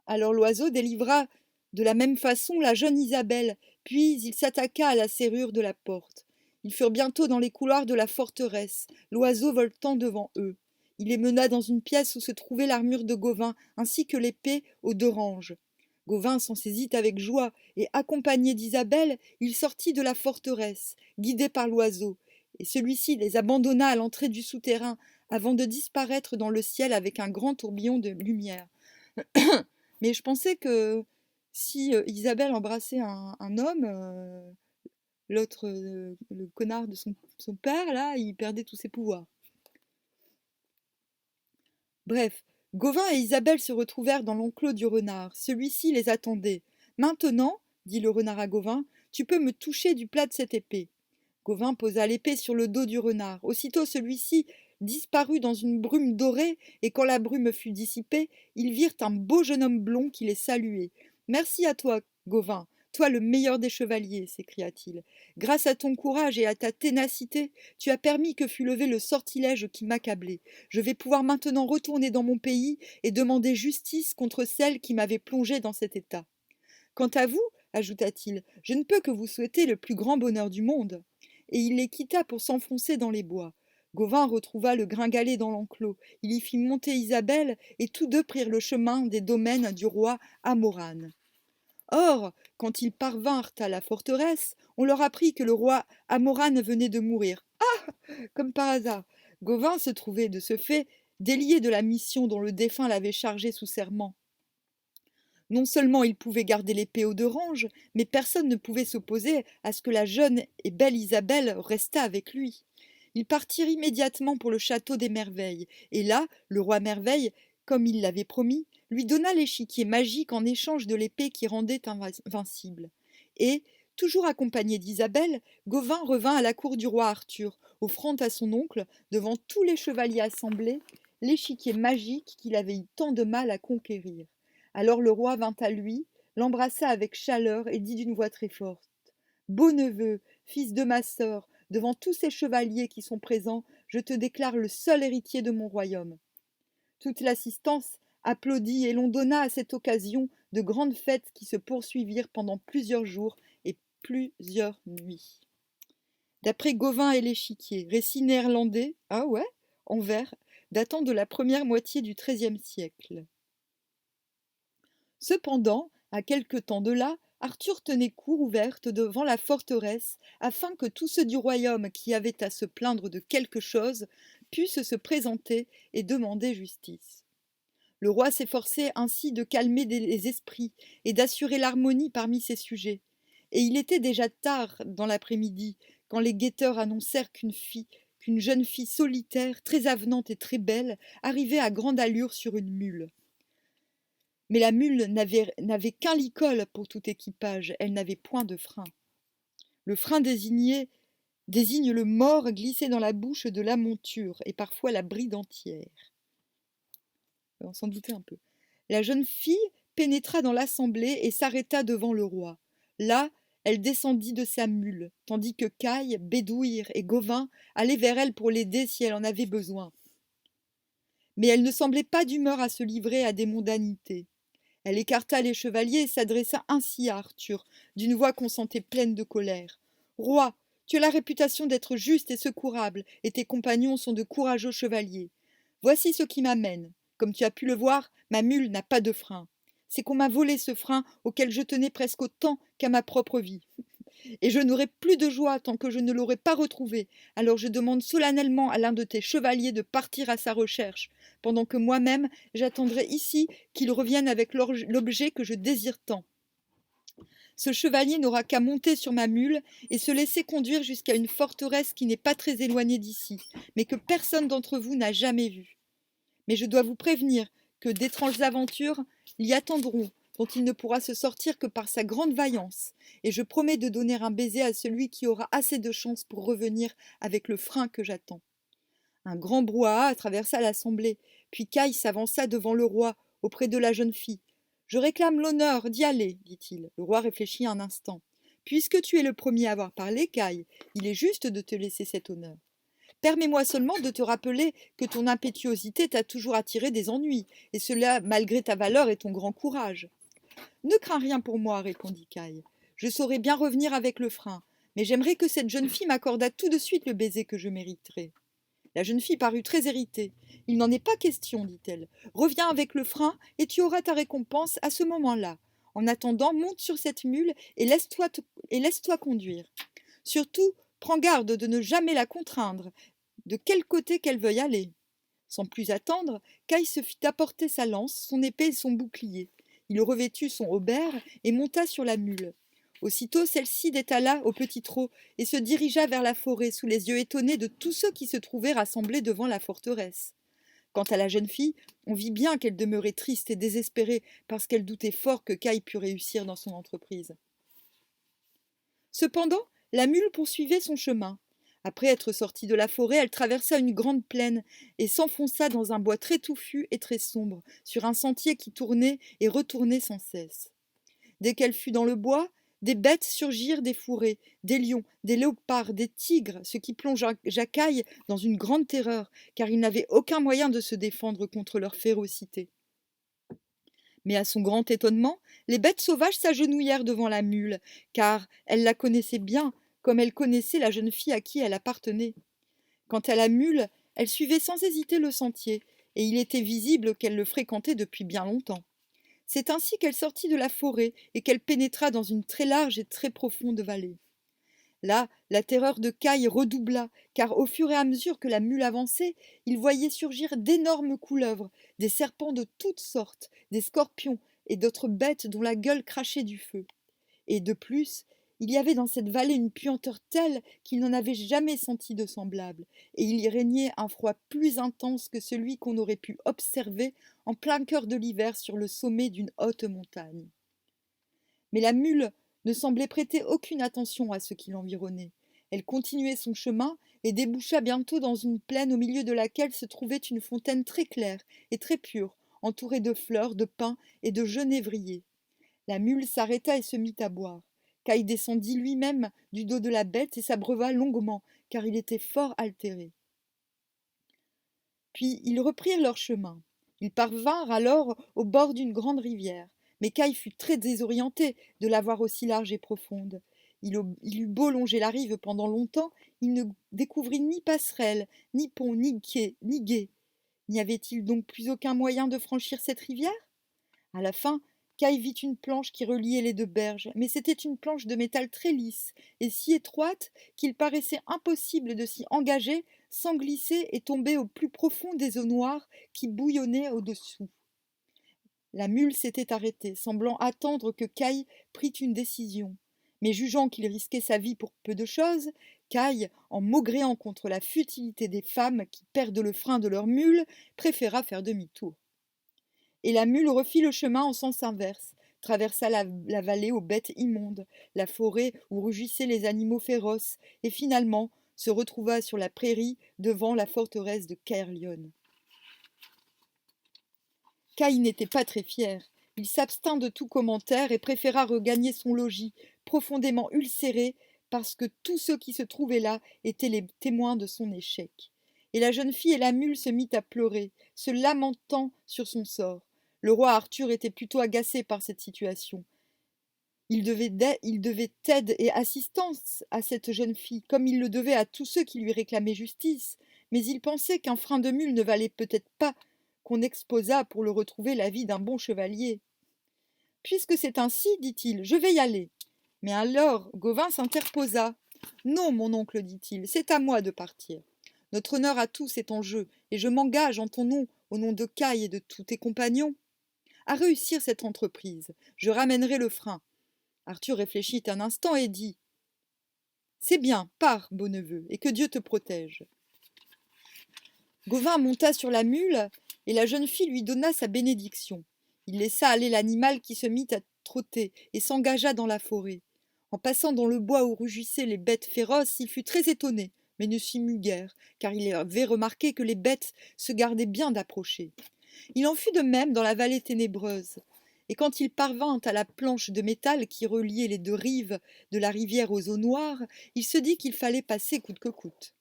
A: Alors l'oiseau délivra de la même façon la jeune Isabelle, puis il s'attaqua à la serrure de la porte. Ils furent bientôt dans les couloirs de la forteresse, l'oiseau voltant devant eux. Il les mena dans une pièce où se trouvait l'armure de Gauvin, ainsi que l'épée aux deux ranges. Gauvin s'en saisit avec joie, et accompagné d'Isabelle, il sortit de la forteresse, guidé par l'oiseau, et celui-ci les abandonna à l'entrée du souterrain, avant de disparaître dans le ciel avec un grand tourbillon de lumière. Mais je pensais que si Isabelle embrassait un homme, l'autre, le connard de son père, là, il perdait tous ses pouvoirs. Bref, Gauvin et Isabelle se retrouvèrent dans l'enclos du renard. Celui-ci les attendait. Maintenant, dit le renard à Gauvin, tu peux me toucher du plat de cette épée. Gauvin posa l'épée sur le dos du renard. Aussitôt celui-ci disparut dans une brume dorée, et quand la brume fut dissipée, ils virent un beau jeune homme blond qui les saluait. Merci à toi, Gauvin, toi le meilleur des chevaliers, s'écria-t-il. Grâce à ton courage et à ta ténacité, tu as permis que fût levé le sortilège qui m'accablait. Je vais pouvoir maintenant retourner dans mon pays et demander justice contre celle qui m'avait plongé dans cet état. Quant à vous, ajouta-t-il, je ne peux que vous souhaiter le plus grand bonheur du monde. Et il les quitta pour s'enfoncer dans les bois. Gauvin retrouva le gringalet dans l'enclos. Il y fit monter Isabelle, et tous deux prirent le chemin des domaines du roi Amorane. Or, quand ils parvinrent à la forteresse, on leur apprit que le roi Amorane venait de mourir. Ah! Comme par hasard. Gauvin se trouvait, de ce fait, délié de la mission dont le défunt l'avait chargé sous serment. Non seulement il pouvait garder l'épée au derange, mais personne ne pouvait s'opposer à ce que la jeune et belle Isabelle restât avec lui. Ils partirent immédiatement pour le château des Merveilles, et là, le roi Merveille, comme il l'avait promis, lui donna l'échiquier magique en échange de l'épée qui rendait invincible. Et, toujours accompagné d'Isabelle, Gauvin revint à la cour du roi Arthur, offrant à son oncle, devant tous les chevaliers assemblés, l'échiquier magique qu'il avait eu tant de mal à conquérir. Alors le roi vint à lui, l'embrassa avec chaleur et dit d'une voix très forte: Beau neveu, fils de ma sœur, devant tous ces chevaliers qui sont présents, je te déclare le seul héritier de mon royaume. Toute l'assistance applaudit et l'on donna à cette occasion de grandes fêtes qui se poursuivirent pendant plusieurs jours et plusieurs nuits. D'après Gauvin et l'Échiquier, récit néerlandais, ah ouais, en vers, datant de la première moitié du XIIIe siècle. Cependant, à quelque temps de là, Arthur tenait cour ouverte devant la forteresse, afin que tous ceux du royaume qui avaient à se plaindre de quelque chose puissent se présenter et demander justice. Le roi s'efforçait ainsi de calmer les esprits et d'assurer l'harmonie parmi ses sujets. Et il était déjà tard dans l'après-midi, quand les guetteurs annoncèrent qu'une jeune fille solitaire, très avenante et très belle, arrivait à grande allure sur une mule. Mais la mule n'avait qu'un licol pour tout équipage, elle n'avait point de frein. Le frein désigne le mort glissé dans la bouche de la monture, et parfois la bride entière. On s'en doutait un peu. La jeune fille pénétra dans l'assemblée et s'arrêta devant le roi. Là, elle descendit de sa mule, tandis que Caille, Bédouire et Gauvin allaient vers elle pour l'aider si elle en avait besoin. Mais elle ne semblait pas d'humeur à se livrer à des mondanités. Elle écarta les chevaliers et s'adressa ainsi à Arthur, d'une voix qu'on sentait pleine de colère. « Roi, tu as la réputation d'être juste et secourable, et tes compagnons sont de courageux chevaliers. Voici ce qui m'amène. Comme tu as pu le voir, ma mule n'a pas de frein. C'est qu'on m'a volé ce frein auquel je tenais presque autant qu'à ma propre vie. Et je n'aurai plus de joie tant que je ne l'aurai pas retrouvé. Alors je demande solennellement à l'un de tes chevaliers de partir à sa recherche, pendant que moi-même j'attendrai ici qu'il revienne avec l'objet que je désire tant. Ce chevalier n'aura qu'à monter sur ma mule et se laisser conduire jusqu'à une forteresse qui n'est pas très éloignée d'ici, mais que personne d'entre vous n'a jamais vue. Mais je dois vous prévenir que d'étranges aventures l'y attendront, dont il ne pourra se sortir que par sa grande vaillance, et je promets de donner un baiser à celui qui aura assez de chance pour revenir avec le frein que j'attends. » Un grand brouhaha traversa l'assemblée, puis Caille s'avança devant le roi, auprès de la jeune fille. « Je réclame l'honneur d'y aller, dit-il. Le roi réfléchit un instant. « Puisque tu es le premier à avoir parlé, Caille, il est juste de te laisser cet honneur. Permets-moi seulement de te rappeler que ton impétuosité t'a toujours attiré des ennuis, et cela malgré ta valeur et ton grand courage. »« Ne crains rien pour moi, répondit Caille. Je saurai bien revenir avec le frein, mais j'aimerais que cette jeune fille m'accordât tout de suite le baiser que je mériterais. » La jeune fille parut très irritée. « Il n'en est pas question, dit-elle. Reviens avec le frein, et tu auras ta récompense à ce moment-là. En attendant, monte sur cette mule et laisse-toi conduire. Surtout, prends garde de ne jamais la contraindre, de quel côté qu'elle veuille aller. » Sans plus attendre, Caille se fit apporter sa lance, son épée et son bouclier. Il revêtut son haubert et monta sur la mule. Aussitôt celle-ci détala au petit trot et se dirigea vers la forêt sous les yeux étonnés de tous ceux qui se trouvaient rassemblés devant la forteresse. Quant à la jeune fille, on vit bien qu'elle demeurait triste et désespérée parce qu'elle doutait fort que Caille pût réussir dans son entreprise. Cependant, la mule poursuivait son chemin. Après être sortie de la forêt, elle traversa une grande plaine et s'enfonça dans un bois très touffu et très sombre, sur un sentier qui tournait et retournait sans cesse. Dès qu'elle fut dans le bois, des bêtes surgirent des fourrés, des lions, des léopards, des tigres, ce qui plongea Caille dans une grande terreur, car il n'avait aucun moyen de se défendre contre leur férocité. Mais à son grand étonnement, les bêtes sauvages s'agenouillèrent devant la mule, car elles la connaissaient bien, comme elle connaissait la jeune fille à qui elle appartenait. Quant à la mule, elle suivait sans hésiter le sentier, et il était visible qu'elle le fréquentait depuis bien longtemps. C'est ainsi qu'elle sortit de la forêt et qu'elle pénétra dans une très large et très profonde vallée. Là, la terreur de Caï redoubla, car au fur et à mesure que la mule avançait, il voyait surgir d'énormes couleuvres, des serpents de toutes sortes, des scorpions et d'autres bêtes dont la gueule crachait du feu. Et de plus, il y avait dans cette vallée une puanteur telle qu'il n'en avait jamais senti de semblable, et il y régnait un froid plus intense que celui qu'on aurait pu observer en plein cœur de l'hiver sur le sommet d'une haute montagne. Mais la mule ne semblait prêter aucune attention à ce qui l'environnait. Elle continuait son chemin et déboucha bientôt dans une plaine au milieu de laquelle se trouvait une fontaine très claire et très pure, entourée de fleurs, de pins et de genévriers. La mule s'arrêta et se mit à boire. Caï descendit lui-même du dos de la bête et s'abreuva longuement, car il était fort altéré. Puis ils reprirent leur chemin. Ils parvinrent alors au bord d'une grande rivière. Mais Caï fut très désorienté de la voir aussi large et profonde. Il eut beau longer la rive pendant longtemps, il ne découvrit ni passerelle, ni pont, ni quai, ni gué. N'y avait-il donc plus aucun moyen de franchir cette rivière? À la fin, Caï vit une planche qui reliait les deux berges, mais c'était une planche de métal très lisse et si étroite qu'il paraissait impossible de s'y engager sans glisser et tomber au plus profond des eaux noires qui bouillonnaient au-dessous. La mule s'était arrêtée, semblant attendre que Caï prît une décision. Mais jugeant qu'il risquait sa vie pour peu de chose, Caï, en maugréant contre la futilité des femmes qui perdent le frein de leur mule, préféra faire demi-tour. Et la mule refit le chemin en sens inverse, traversa la vallée aux bêtes immondes, la forêt où rugissaient les animaux féroces, et finalement se retrouva sur la prairie devant la forteresse de Caerleon. Caïn n'était pas très fier. Il s'abstint de tout commentaire et préféra regagner son logis, profondément ulcéré, parce que tous ceux qui se trouvaient là étaient les témoins de son échec. Et la jeune fille et la mule se mit à pleurer, se lamentant sur son sort. Le roi Arthur était plutôt agacé par cette situation. Il devait aide et assistance à cette jeune fille, comme il le devait à tous ceux qui lui réclamaient justice, mais il pensait qu'un frein de mule ne valait peut-être pas qu'on exposât pour le retrouver la vie d'un bon chevalier. Puisque c'est ainsi, dit-il, je vais y aller. Mais alors Gauvin s'interposa. Non, mon oncle, dit-il, c'est à moi de partir. Notre honneur à tous est en jeu, et je m'engage en ton nom, au nom de Caï et de tous tes compagnons, à réussir cette entreprise. Je ramènerai le frein. Arthur réfléchit un instant et dit c'est bien, pars, beau neveu, et que Dieu te protège. Gauvin monta sur la mule, et la jeune fille lui donna sa bénédiction. Il laissa aller l'animal qui se mit à trotter et s'engagea dans la forêt. En passant dans le bois où rugissaient les bêtes féroces, il fut très étonné, mais ne s'y mut guère, car il avait remarqué que les bêtes se gardaient bien d'approcher. Il en fut de même dans la vallée ténébreuse. Et quand il parvint à la planche de métal qui reliait les deux rives de la rivière aux eaux noires, il se dit qu'il fallait passer coûte que coûte.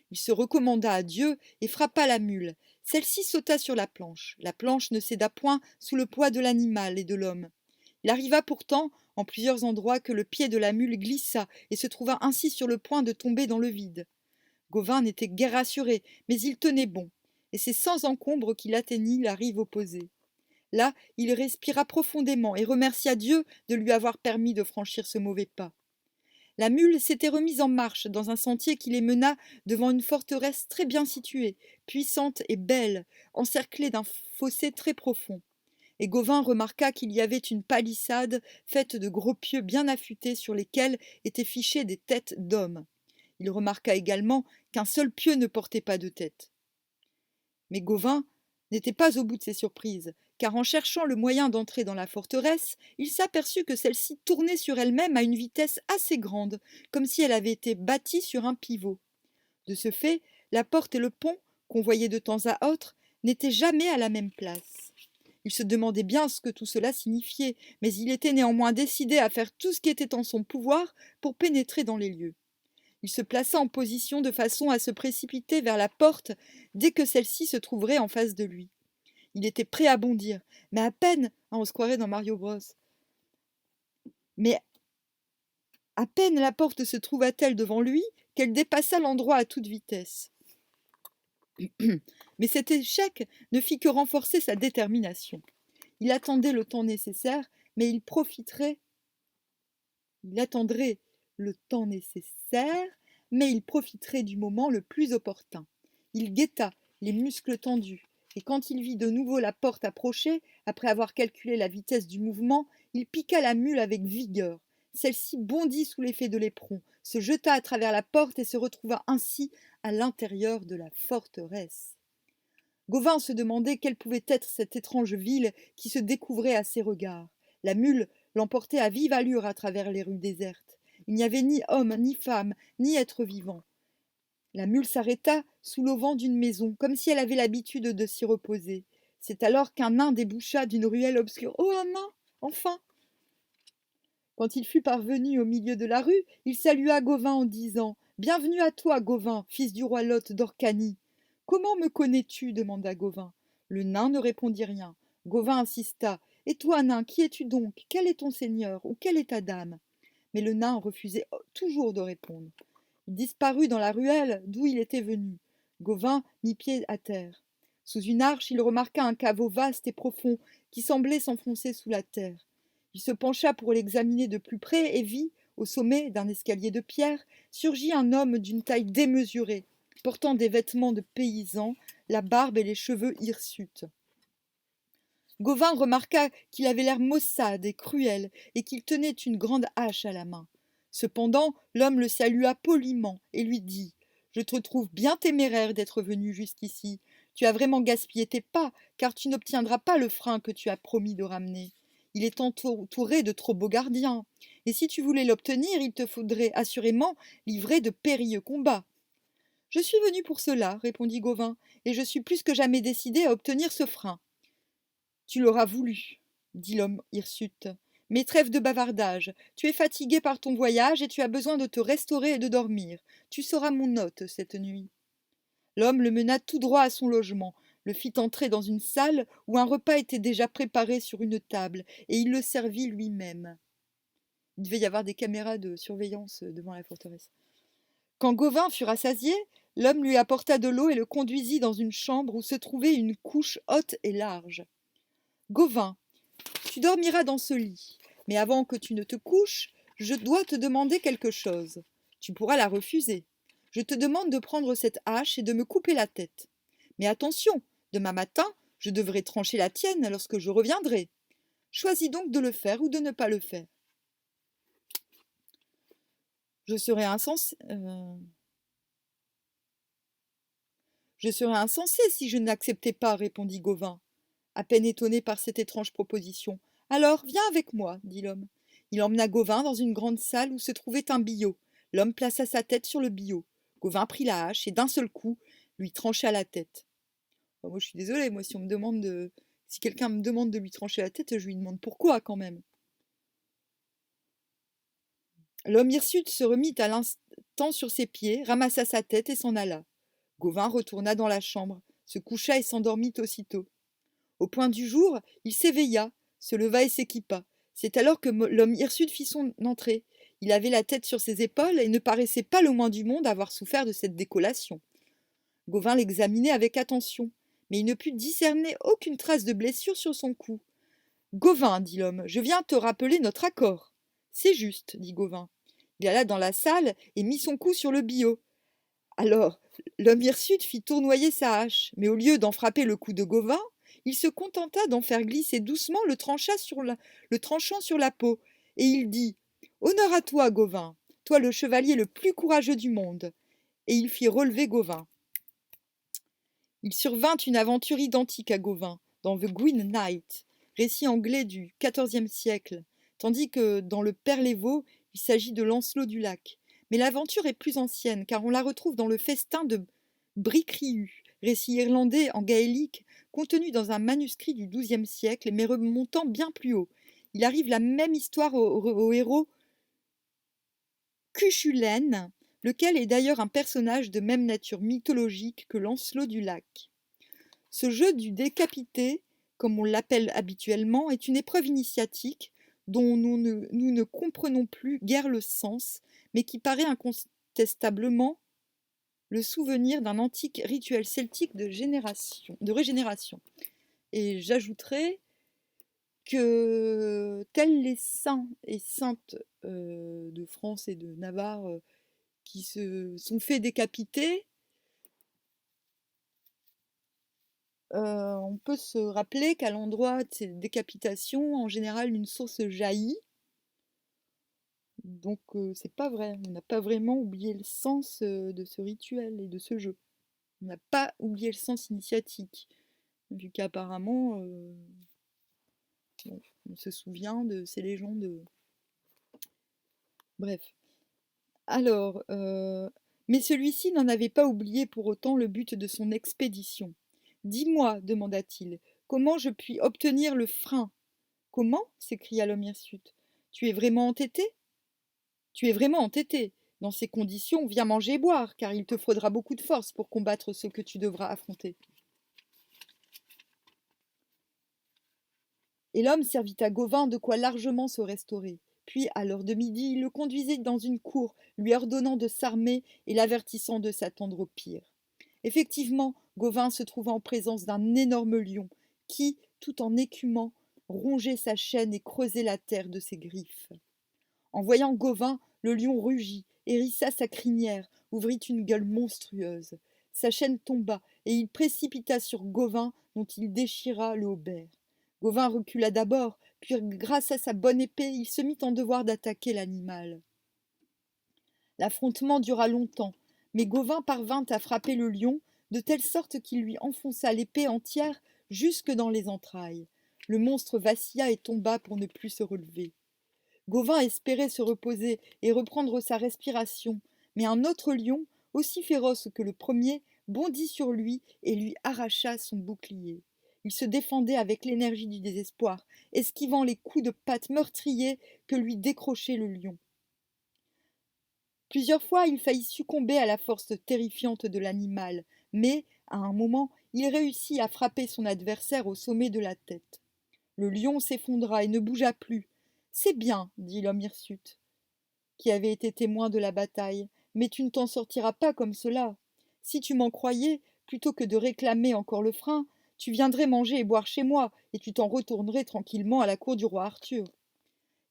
A: Il se recommanda à Dieu et frappa la mule. Celle-ci sauta sur la planche. La planche ne céda point sous le poids de l'animal et de l'homme. Il arriva pourtant, en plusieurs endroits, que le pied de la mule glissa et se trouva ainsi sur le point de tomber dans le vide. Gauvin n'était guère rassuré, mais il tenait bon, et c'est sans encombre qu'il atteignit la rive opposée. Là, il respira profondément et remercia Dieu de lui avoir permis de franchir ce mauvais pas. La mule s'était remise en marche dans un sentier qui les mena devant une forteresse très bien située, puissante et belle, encerclée d'un fossé très profond. Et Gauvin remarqua qu'il y avait une palissade faite de gros pieux bien affûtés sur lesquels étaient fichées des têtes d'hommes. Il remarqua également qu'un seul pieu ne portait pas de tête. Mais Gauvin n'était pas au bout de ses surprises, car en cherchant le moyen d'entrer dans la forteresse, il s'aperçut que celle-ci tournait sur elle-même à une vitesse assez grande, comme si elle avait été bâtie sur un pivot. De ce fait, la porte et le pont, qu'on voyait de temps à autre, n'étaient jamais à la même place. Il se demandait bien ce que tout cela signifiait, mais il était néanmoins décidé à faire tout ce qui était en son pouvoir pour pénétrer dans les lieux. Il se plaça en position de façon à se précipiter vers la porte dès que celle-ci se trouverait en face de lui. Il était prêt à bondir, mais à peine, on se croirait dans Mario Bros. Mais à peine la porte se trouva-t-elle devant lui qu'elle dépassa l'endroit à toute vitesse. Mais cet échec ne fit que renforcer sa détermination. Il attendait le temps nécessaire, mais il attendrait le temps nécessaire, mais il profiterait du moment le plus opportun. Il guetta, les muscles tendus, et quand il vit de nouveau la porte approcher, après avoir calculé la vitesse du mouvement, il piqua la mule avec vigueur. Celle-ci bondit sous l'effet de l'éperon, se jeta à travers la porte et se retrouva ainsi à l'intérieur de la forteresse. Gauvin se demandait quelle pouvait être cette étrange ville qui se découvrait à ses regards. La mule l'emportait à vive allure à travers les rues désertes. Il n'y avait ni homme, ni femme, ni être vivant. La mule s'arrêta sous l'auvent d'une maison, comme si elle avait l'habitude de s'y reposer. C'est alors qu'un nain déboucha d'une ruelle obscure. « Oh, un nain, enfin !» Quand il fut parvenu au milieu de la rue, il salua Gauvin en disant « Bienvenue à toi, Gauvin, fils du roi Lot d'Orcanie. »« Comment me connais-tu » demanda Gauvin. Le nain ne répondit rien. Gauvin insista. « Et toi, nain, qui es-tu donc? Quel est ton seigneur? Ou quelle est ta dame ?» Mais le nain refusait toujours de répondre. Il disparut dans la ruelle d'où il était venu. Gauvin mit pied à terre. Sous une arche, il remarqua un caveau vaste et profond qui semblait s'enfoncer sous la terre. Il se pencha pour l'examiner de plus près et vit, au sommet d'un escalier de pierre, surgit un homme d'une taille démesurée, portant des vêtements de paysan, la barbe et les cheveux hirsutes. Gauvin remarqua qu'il avait l'air maussade et cruel et qu'il tenait une grande hache à la main. Cependant, l'homme le salua poliment et lui dit « Je te trouve bien téméraire d'être venu jusqu'ici. Tu as vraiment gaspillé tes pas, car tu n'obtiendras pas le frein que tu as promis de ramener. Il est entouré de trop beaux gardiens, et si tu voulais l'obtenir, il te faudrait assurément livrer de périlleux combats. »« Je suis venu pour cela, répondit Gauvin, et je suis plus que jamais décidé à obtenir ce frein. »« Tu l'auras voulu, dit l'homme hirsute. Mais trêve de bavardage. Tu es fatigué par ton voyage et tu as besoin de te restaurer et de dormir. Tu seras mon hôte cette nuit. L'homme le mena tout droit à son logement, le fit entrer dans une salle où un repas était déjà préparé sur une table, et il le servit lui-même. Il devait y avoir des caméras de surveillance devant la forteresse. Quand Gauvin fut rassasié, l'homme lui apporta de l'eau et le conduisit dans une chambre où se trouvait une couche haute et large. « Gauvin, tu dormiras dans ce lit, mais avant que tu ne te couches, je dois te demander quelque chose. Tu pourras la refuser. Je te demande de prendre cette hache et de me couper la tête. Mais attention, demain matin, je devrai trancher la tienne lorsque je reviendrai. Choisis donc de le faire ou de ne pas le faire. » Je serais insensé si je n'acceptais pas, répondit Gauvin, à peine étonné par cette étrange proposition. « Alors, viens avec moi, dit l'homme. Il emmena Gauvin dans une grande salle où se trouvait un billot. L'homme plaça sa tête sur le billot. Gauvin prit la hache et d'un seul coup lui trancha la tête. Moi, je suis désolée, moi, si quelqu'un me demande de lui trancher la tête, je lui demande pourquoi quand même. L'homme hirsute se remit à l'instant sur ses pieds, ramassa sa tête et s'en alla. Gauvin retourna dans la chambre, se coucha et s'endormit aussitôt. Au point du jour, il s'éveilla, se leva et s'équipa. C'est alors que l'homme hirsute fit son entrée. Il avait la tête sur ses épaules et ne paraissait pas le moins du monde avoir souffert de cette décollation. Gauvin l'examinait avec attention, mais il ne put discerner aucune trace de blessure sur son cou. « Gauvin, dit l'homme, je viens te rappeler notre accord. »« C'est juste, dit Gauvin. Il alla dans la salle et mit son cou sur le billot. Alors, l'homme hirsute fit tournoyer sa hache, mais au lieu d'en frapper le cou de Gauvin, il se contenta d'en faire glisser doucement le tranchant sur la peau, et il dit « Honneur à toi, Gauvin, toi le chevalier le plus courageux du monde. » Et il fit relever Gauvin. Il survint une aventure identique à Gauvin, dans The Green Knight, récit anglais du XIVe siècle, tandis que dans le Père Lévaux, il s'agit de Lancelot du Lac. Mais l'aventure est plus ancienne, car on la retrouve dans le Festin de Bricriu, récit irlandais en gaélique, contenu dans un manuscrit du XIIe siècle, mais remontant bien plus haut. Il arrive la même histoire au héros Cuchulainn, lequel est d'ailleurs un personnage de même nature mythologique que Lancelot du Lac. Ce jeu du décapité, comme on l'appelle habituellement, est une épreuve initiatique dont nous ne comprenons plus guère le sens, mais qui paraît incontestablement le souvenir d'un antique rituel celtique de régénération. Et j'ajouterai que tels les saints et saintes de France et de Navarre qui se sont fait décapiter, on peut se rappeler qu'à l'endroit de ces décapitations, en général, une source jaillit. Donc c'est pas vrai, on n'a pas vraiment oublié le sens de ce rituel et de ce jeu. On n'a pas oublié le sens initiatique, vu qu'apparemment, bon, on se souvient de ces légendes. Bref. Alors, mais celui-ci n'en avait pas oublié pour autant le but de son expédition. Dis-moi, demanda-t-il, comment je puis obtenir le frein? Comment? S'écria l'homme hirsute. Tu es vraiment entêté? Tu es vraiment entêté. Dans ces conditions, viens manger et boire, car il te faudra beaucoup de force pour combattre ce que tu devras affronter. Et l'homme servit à Gauvin de quoi largement se restaurer. Puis, à l'heure de midi, il le conduisit dans une cour, lui ordonnant de s'armer et l'avertissant de s'attendre au pire. Effectivement, Gauvin se trouva en présence d'un énorme lion qui, tout en écumant, rongeait sa chaîne et creusait la terre de ses griffes. En voyant Gauvin, le lion rugit, hérissa sa crinière, ouvrit une gueule monstrueuse. Sa chaîne tomba, et il précipita sur Gauvin, dont il déchira le haubert. Gauvin recula d'abord, puis grâce à sa bonne épée, il se mit en devoir d'attaquer l'animal. L'affrontement dura longtemps, mais Gauvin parvint à frapper le lion, de telle sorte qu'il lui enfonça l'épée entière jusque dans les entrailles. Le monstre vacilla et tomba pour ne plus se relever. Gauvin espérait se reposer et reprendre sa respiration, mais un autre lion, aussi féroce que le premier, bondit sur lui et lui arracha son bouclier. Il se défendait avec l'énergie du désespoir, esquivant les coups de patte meurtriers que lui décrochait le lion. Plusieurs fois, il faillit succomber à la force terrifiante de l'animal, mais, à un moment, il réussit à frapper son adversaire au sommet de la tête. Le lion s'effondra et ne bougea plus. C'est bien, dit l'homme hirsute, qui avait été témoin de la bataille, mais tu ne t'en sortiras pas comme cela. Si tu m'en croyais, plutôt que de réclamer encore le frein, tu viendrais manger et boire chez moi, et tu t'en retournerais tranquillement à la cour du roi Arthur.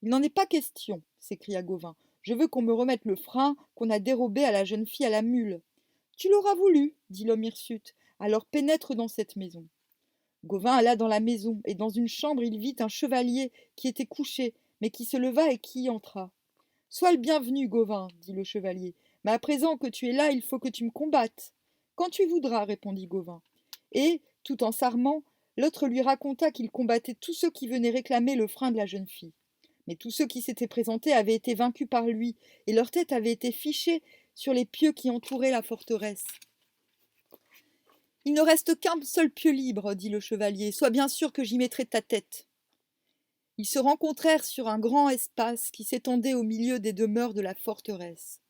A: Il n'en est pas question, s'écria Gauvin. Je veux qu'on me remette le frein qu'on a dérobé à la jeune fille à la mule. Tu l'auras voulu, dit l'homme hirsute, alors pénètre dans cette maison. Gauvin alla dans la maison, et dans une chambre il vit un chevalier qui était couché, mais qui se leva et qui y entra. Sois le bienvenu, Gauvin, dit le chevalier, mais à présent que tu es là, il faut que tu me combattes. Quand tu voudras, répondit Gauvin. Et, tout en s'armant, l'autre lui raconta qu'il combattait tous ceux qui venaient réclamer le frein de la jeune fille. Mais tous ceux qui s'étaient présentés avaient été vaincus par lui, et leurs têtes avaient été fichées sur les pieux qui entouraient la forteresse. Il ne reste qu'un seul pieu libre, dit le chevalier. Sois bien sûr que j'y mettrai ta tête. Ils se rencontrèrent sur un grand espace qui s'étendait au milieu des demeures de la forteresse.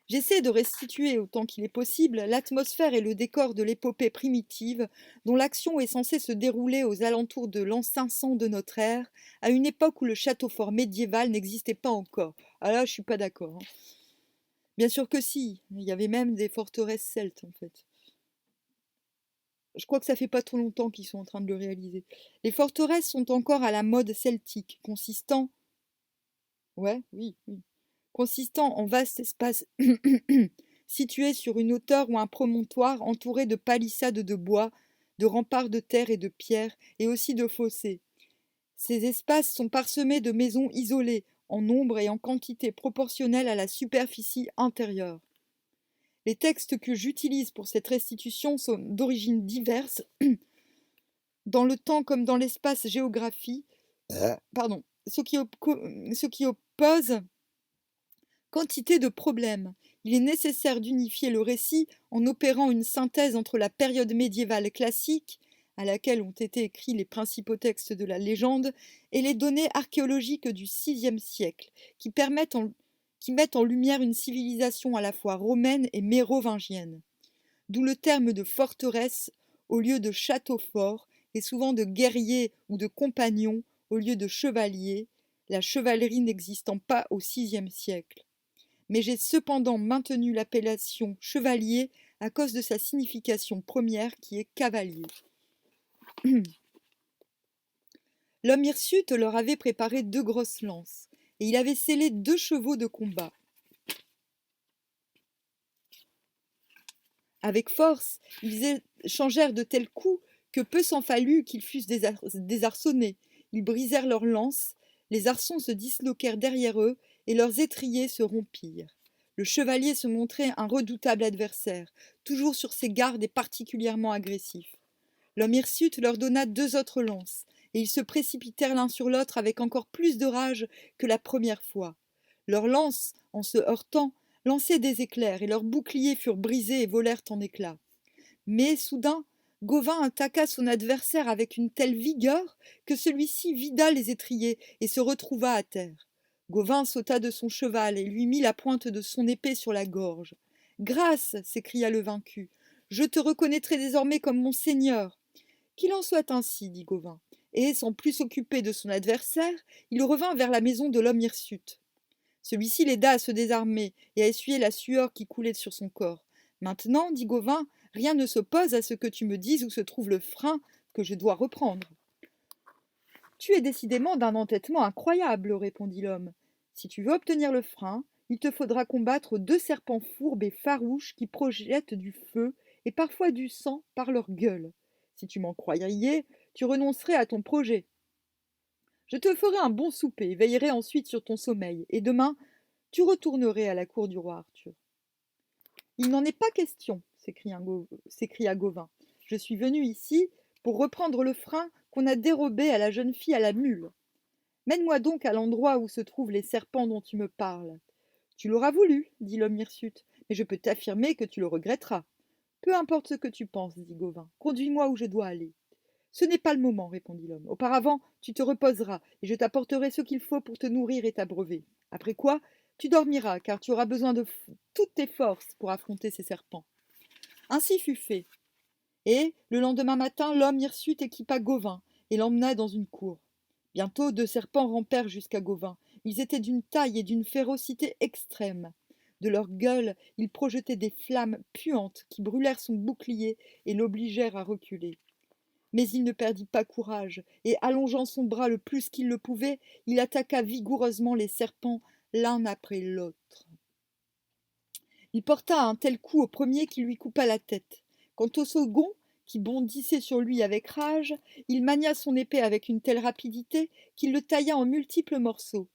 A: J'essaie de restituer, autant qu'il est possible, l'atmosphère et le décor de l'épopée primitive, dont l'action est censée se dérouler aux alentours de l'an 500 de notre ère, à une époque où le château fort médiéval n'existait pas encore. Ah là, je suis pas d'accord. Hein. Bien sûr que si, il y avait même des forteresses celtes, en fait. Je crois que ça fait pas trop longtemps qu'ils sont en train de le réaliser. Les forteresses sont encore à la mode celtique, consistant... Ouais, oui, oui. Consistant en vastes espaces situés sur une hauteur ou un promontoire entouré de palissades de bois, de remparts de terre et de pierre, et aussi de fossés. Ces espaces sont parsemés de maisons isolées, en nombre et en quantité proportionnelle à la superficie intérieure. Les textes que j'utilise pour cette restitution sont d'origines diverses, dans le temps comme dans l'espace géographie, pardon, ce qui oppose quantité de problèmes. Il est nécessaire d'unifier le récit en opérant une synthèse entre la période médiévale classique, à laquelle ont été écrits les principaux textes de la légende, et les données archéologiques du VIe siècle, qui mettent en lumière une civilisation à la fois romaine et mérovingienne. D'où le terme de forteresse au lieu de château fort, et souvent de guerrier ou de compagnon au lieu de chevalier, la chevalerie n'existant pas au VIe siècle. Mais j'ai cependant maintenu l'appellation chevalier à cause de sa signification première qui est cavalier. L'homme hirsute leur avait préparé 2 grosses lances, et il avait sellé 2 chevaux de combat. Avec force, ils échangèrent de tels coups que peu s'en fallut qu'ils fussent désarçonnés. Ils brisèrent leurs lances, les arçons se disloquèrent derrière eux, et leurs étriers se rompirent. Le chevalier se montrait un redoutable adversaire, toujours sur ses gardes et particulièrement agressif. L'homme hirsute leur donna 2 autres lances, et ils se précipitèrent l'un sur l'autre avec encore plus de rage que la première fois. Leurs lances, en se heurtant, lançaient des éclairs, et leurs boucliers furent brisés et volèrent en éclats. Mais, soudain, Gauvin attaqua son adversaire avec une telle vigueur que celui-ci vida les étriers et se retrouva à terre. Gauvin sauta de son cheval et lui mit la pointe de son épée sur la gorge. « Grâce !» s'écria le vaincu. « Je te reconnaîtrai désormais comme mon seigneur. » Qu'il en soit ainsi, dit Gauvin, et, sans plus s'occuper de son adversaire, il revint vers la maison de l'homme hirsute. Celui-ci l'aida à se désarmer et à essuyer la sueur qui coulait sur son corps. Maintenant, dit Gauvin, rien ne s'oppose à ce que tu me dises où se trouve le frein que je dois reprendre. Tu es décidément d'un entêtement incroyable, répondit l'homme. Si tu veux obtenir le frein, il te faudra combattre 2 serpents fourbes et farouches qui projettent du feu et parfois du sang par leur gueule. Si tu m'en croyais, tu renoncerais à ton projet. Je te ferai un bon souper, veillerai ensuite sur ton sommeil, et demain, tu retournerais à la cour du roi Arthur. Il n'en est pas question, s'écria Gauvin. Je suis venu ici pour reprendre le frein qu'on a dérobé à la jeune fille à la mule. Mène-moi donc à l'endroit où se trouvent les serpents dont tu me parles. Tu l'auras voulu, dit l'homme hirsute, mais je peux t'affirmer que tu le regretteras. Peu importe ce que tu penses, dit Gauvin, conduis-moi où je dois aller. Ce n'est pas le moment, répondit l'homme. Auparavant, tu te reposeras, et je t'apporterai ce qu'il faut pour te nourrir et t'abreuver. Après quoi, tu dormiras, car tu auras besoin de toutes tes forces pour affronter ces serpents. Ainsi fut fait. Et, le lendemain matin, l'homme hirsute équipa Gauvin et l'emmena dans une cour. Bientôt, 2 serpents rampèrent jusqu'à Gauvin. Ils étaient d'une taille et d'une férocité extrême. De leur gueule, ils projetaient des flammes puantes qui brûlèrent son bouclier et l'obligèrent à reculer. Mais il ne perdit pas courage, et allongeant son bras le plus qu'il le pouvait, il attaqua vigoureusement les serpents l'un après l'autre. Il porta un tel coup au premier qui lui coupa la tête. Quant au second, qui bondissait sur lui avec rage, il mania son épée avec une telle rapidité qu'il le tailla en multiples morceaux.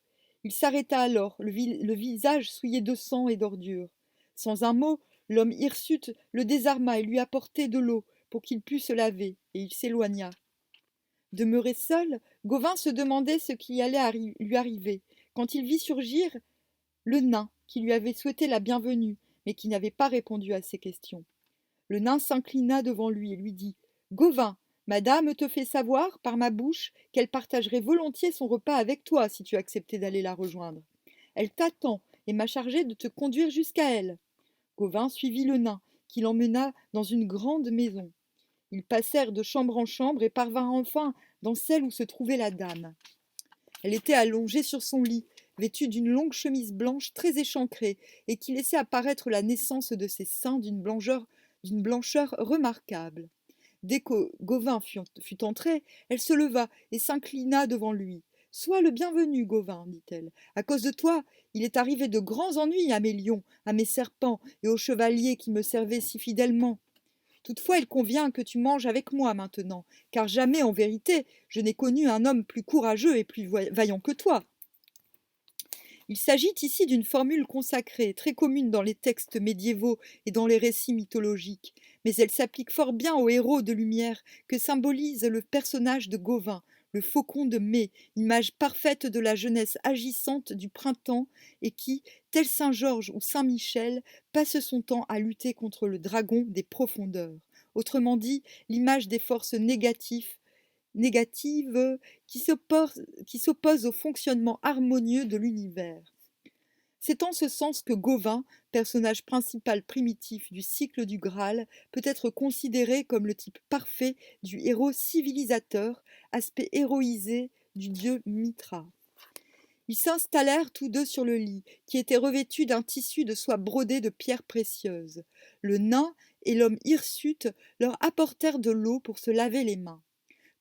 A: Il s'arrêta alors, le visage souillé de sang et d'ordures. Sans un mot, l'homme hirsute le désarma et lui apportait de l'eau pour qu'il pût se laver, et il s'éloigna. Demeuré seul, Gauvin se demandait ce qui allait lui arriver, quand il vit surgir le nain qui lui avait souhaité la bienvenue, mais qui n'avait pas répondu à ses questions. Le nain s'inclina devant lui et lui dit « Gauvin, madame te fait savoir, par ma bouche, qu'elle partagerait volontiers son repas avec toi si tu acceptais d'aller la rejoindre. Elle t'attend et m'a chargé de te conduire jusqu'à elle. » Gauvin suivit le nain, qui l'emmena dans une grande maison. Ils passèrent de chambre en chambre et parvinrent enfin dans celle où se trouvait la dame. Elle était allongée sur son lit, vêtue d'une longue chemise blanche très échancrée et qui laissait apparaître la naissance de ses seins d'une blancheur remarquable. Dès que Gauvin fut entré, elle se leva et s'inclina devant lui. « Sois le bienvenu, Gauvin, dit-elle. À cause de toi, il est arrivé de grands ennuis à mes lions, à mes serpents et aux chevaliers qui me servaient si fidèlement. Toutefois, il convient que tu manges avec moi maintenant, car jamais, en vérité, je n'ai connu un homme plus courageux et plus vaillant que toi. » Il s'agit ici d'une formule consacrée, très commune dans les textes médiévaux et dans les récits mythologiques, mais elle s'applique fort bien au héros de lumière que symbolise le personnage de Gauvin, le faucon de mai, image parfaite de la jeunesse agissante du printemps et qui, tel Saint Georges ou Saint Michel, passe son temps à lutter contre le dragon des profondeurs. Autrement dit, l'image des forces négatives qui s'opposent au fonctionnement harmonieux de l'univers. C'est en ce sens que Gauvin, personnage principal primitif du cycle du Graal, peut être considéré comme le type parfait du héros civilisateur, aspect héroïsé du dieu Mitra. Ils s'installèrent tous deux sur le lit, qui était revêtu d'un tissu de soie brodé de pierres précieuses. Le nain et l'homme hirsute leur apportèrent de l'eau pour se laver les mains.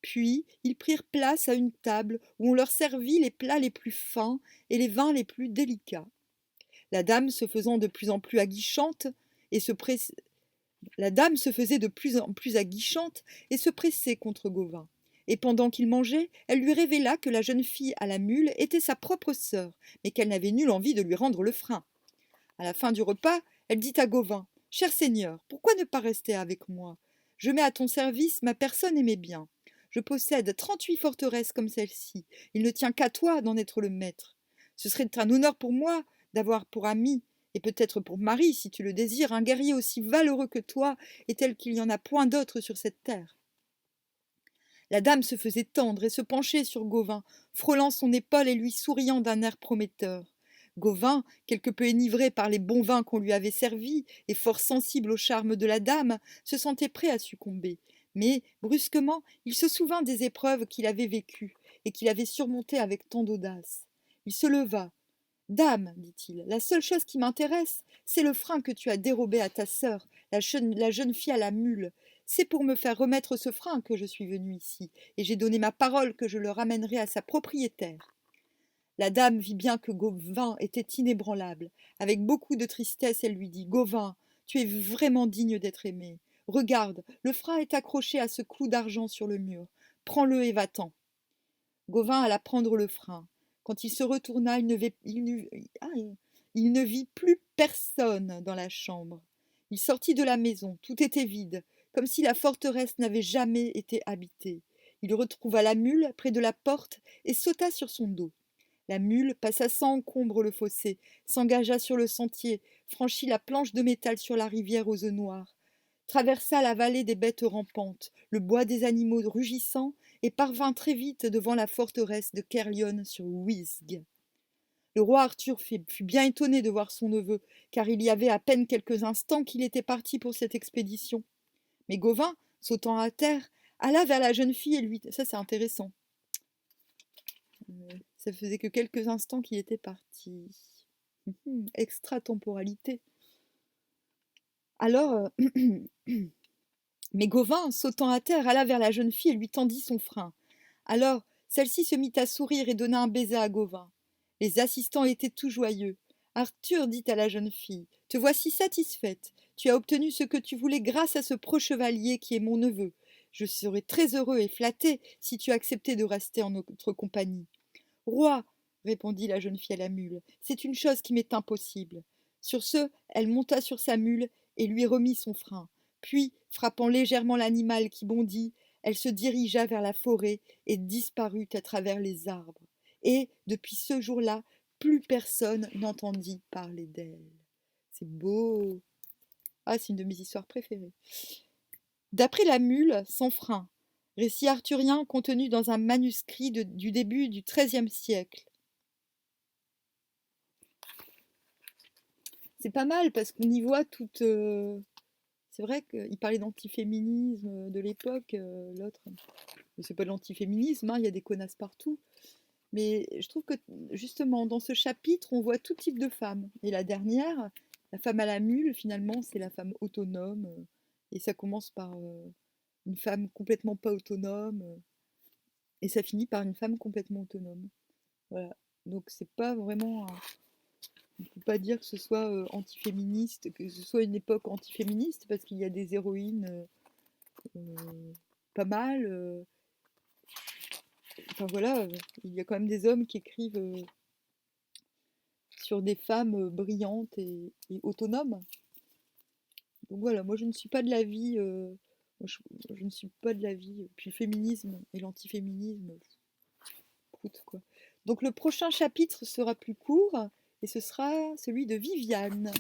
A: Puis ils prirent place à une table où on leur servit les plats les plus fins et les vins les plus délicats. La dame se faisant de plus en plus aguichante et se press... La dame se faisait de plus en plus aguichante et se pressait contre Gauvin. Et pendant qu'il mangeait, elle lui révéla que la jeune fille à la mule était sa propre sœur, mais qu'elle n'avait nulle envie de lui rendre le frein. À la fin du repas, elle dit à Gauvin: Cher seigneur, pourquoi ne pas rester avec moi? Je mets à ton service ma personne et mes biens. Je possède 38 forteresses comme celle-ci. Il ne tient qu'à toi d'en être le maître. Ce serait un honneur pour moi d'avoir pour ami, et peut-être pour mari, si tu le désires, un guerrier aussi valeureux que toi, et tel qu'il n'y en a point d'autre sur cette terre. La dame se faisait tendre et se penchait sur Gauvin, frôlant son épaule et lui souriant d'un air prometteur. Gauvin, quelque peu enivré par les bons vins qu'on lui avait servis et fort sensible au charme de la dame, se sentait prêt à succomber. Mais, brusquement, il se souvint des épreuves qu'il avait vécues et qu'il avait surmontées avec tant d'audace. Il se leva. Dame, dit-il, la seule chose qui m'intéresse, c'est le frein que tu as dérobé à ta sœur, la jeune fille à la mule. C'est pour me faire remettre ce frein que je suis venu ici, et j'ai donné ma parole que je le ramènerai à sa propriétaire. La dame vit bien que Gauvin était inébranlable. Avec beaucoup de tristesse, elle lui dit: Gauvin, tu es vraiment digne d'être aimé. Regarde, le frein est accroché à ce clou d'argent sur le mur. Prends-le et va-t'en. Gauvin alla prendre le frein. Quand il se retourna, il ne vit plus personne dans la chambre. Il sortit de la maison, tout était vide, comme si la forteresse n'avait jamais été habitée. Il retrouva la mule près de la porte et sauta sur son dos. La mule passa sans encombre le fossé, s'engagea sur le sentier, franchit la planche de métal sur la rivière aux œufs noirs, traversa la vallée des bêtes rampantes, le bois des animaux rugissants, et parvint très vite devant la forteresse de Caerleon sur Wisg. Le roi Arthur fut bien étonné de voir son neveu, car il y avait à peine quelques instants qu'il était parti pour cette expédition. Mais Gauvin, sautant à terre, alla vers la jeune fille et lui... Ça, c'est intéressant. Ça faisait que quelques instants qu'il était parti. Extratemporalité. Alors, mais Gauvin, sautant à terre, alla vers la jeune fille et lui tendit son frein. Alors, celle-ci se mit à sourire et donna un baiser à Gauvin. Les assistants étaient tout joyeux. Arthur dit à la jeune fille: Te voici satisfaite. Tu as obtenu ce que tu voulais grâce à ce preux chevalier qui est mon neveu. Je serais très heureux et flatté si tu acceptais de rester en notre compagnie. Roi, répondit la jeune fille à la mule, c'est une chose qui m'est impossible. Sur ce, elle monta sur sa mule et lui remit son frein. Puis, frappant légèrement l'animal qui bondit, elle se dirigea vers la forêt et disparut à travers les arbres. Et, depuis ce jour-là, plus personne n'entendit parler d'elle. C'est beau. Ah, c'est une de mes histoires préférées. D'après la mule, sans frein, récit arthurien contenu dans un manuscrit du début du XIIIe siècle. C'est pas mal parce qu'on y voit toute... C'est vrai qu'il parlait d'antiféminisme de l'époque, l'autre. C'est pas de l'antiféminisme, hein, il y a des connasses partout. Mais je trouve que justement, dans ce chapitre, on voit tout type de femmes. Et la dernière, la femme à la mule, finalement, c'est la femme autonome. Et ça commence par une femme complètement pas autonome. Et ça finit par une femme complètement autonome. Voilà. Donc c'est pas vraiment... On ne peut pas dire que ce soit antiféministe, que ce soit une époque antiféministe, parce qu'il y a des héroïnes pas mal. Enfin voilà, il y a quand même des hommes qui écrivent sur des femmes brillantes et autonomes. Donc voilà, moi je ne suis pas de l'avis, je ne suis pas de l'avis. Puis le féminisme et l'antiféminisme, prout, quoi. Donc le prochain chapitre sera plus court et ce sera celui de Viviane.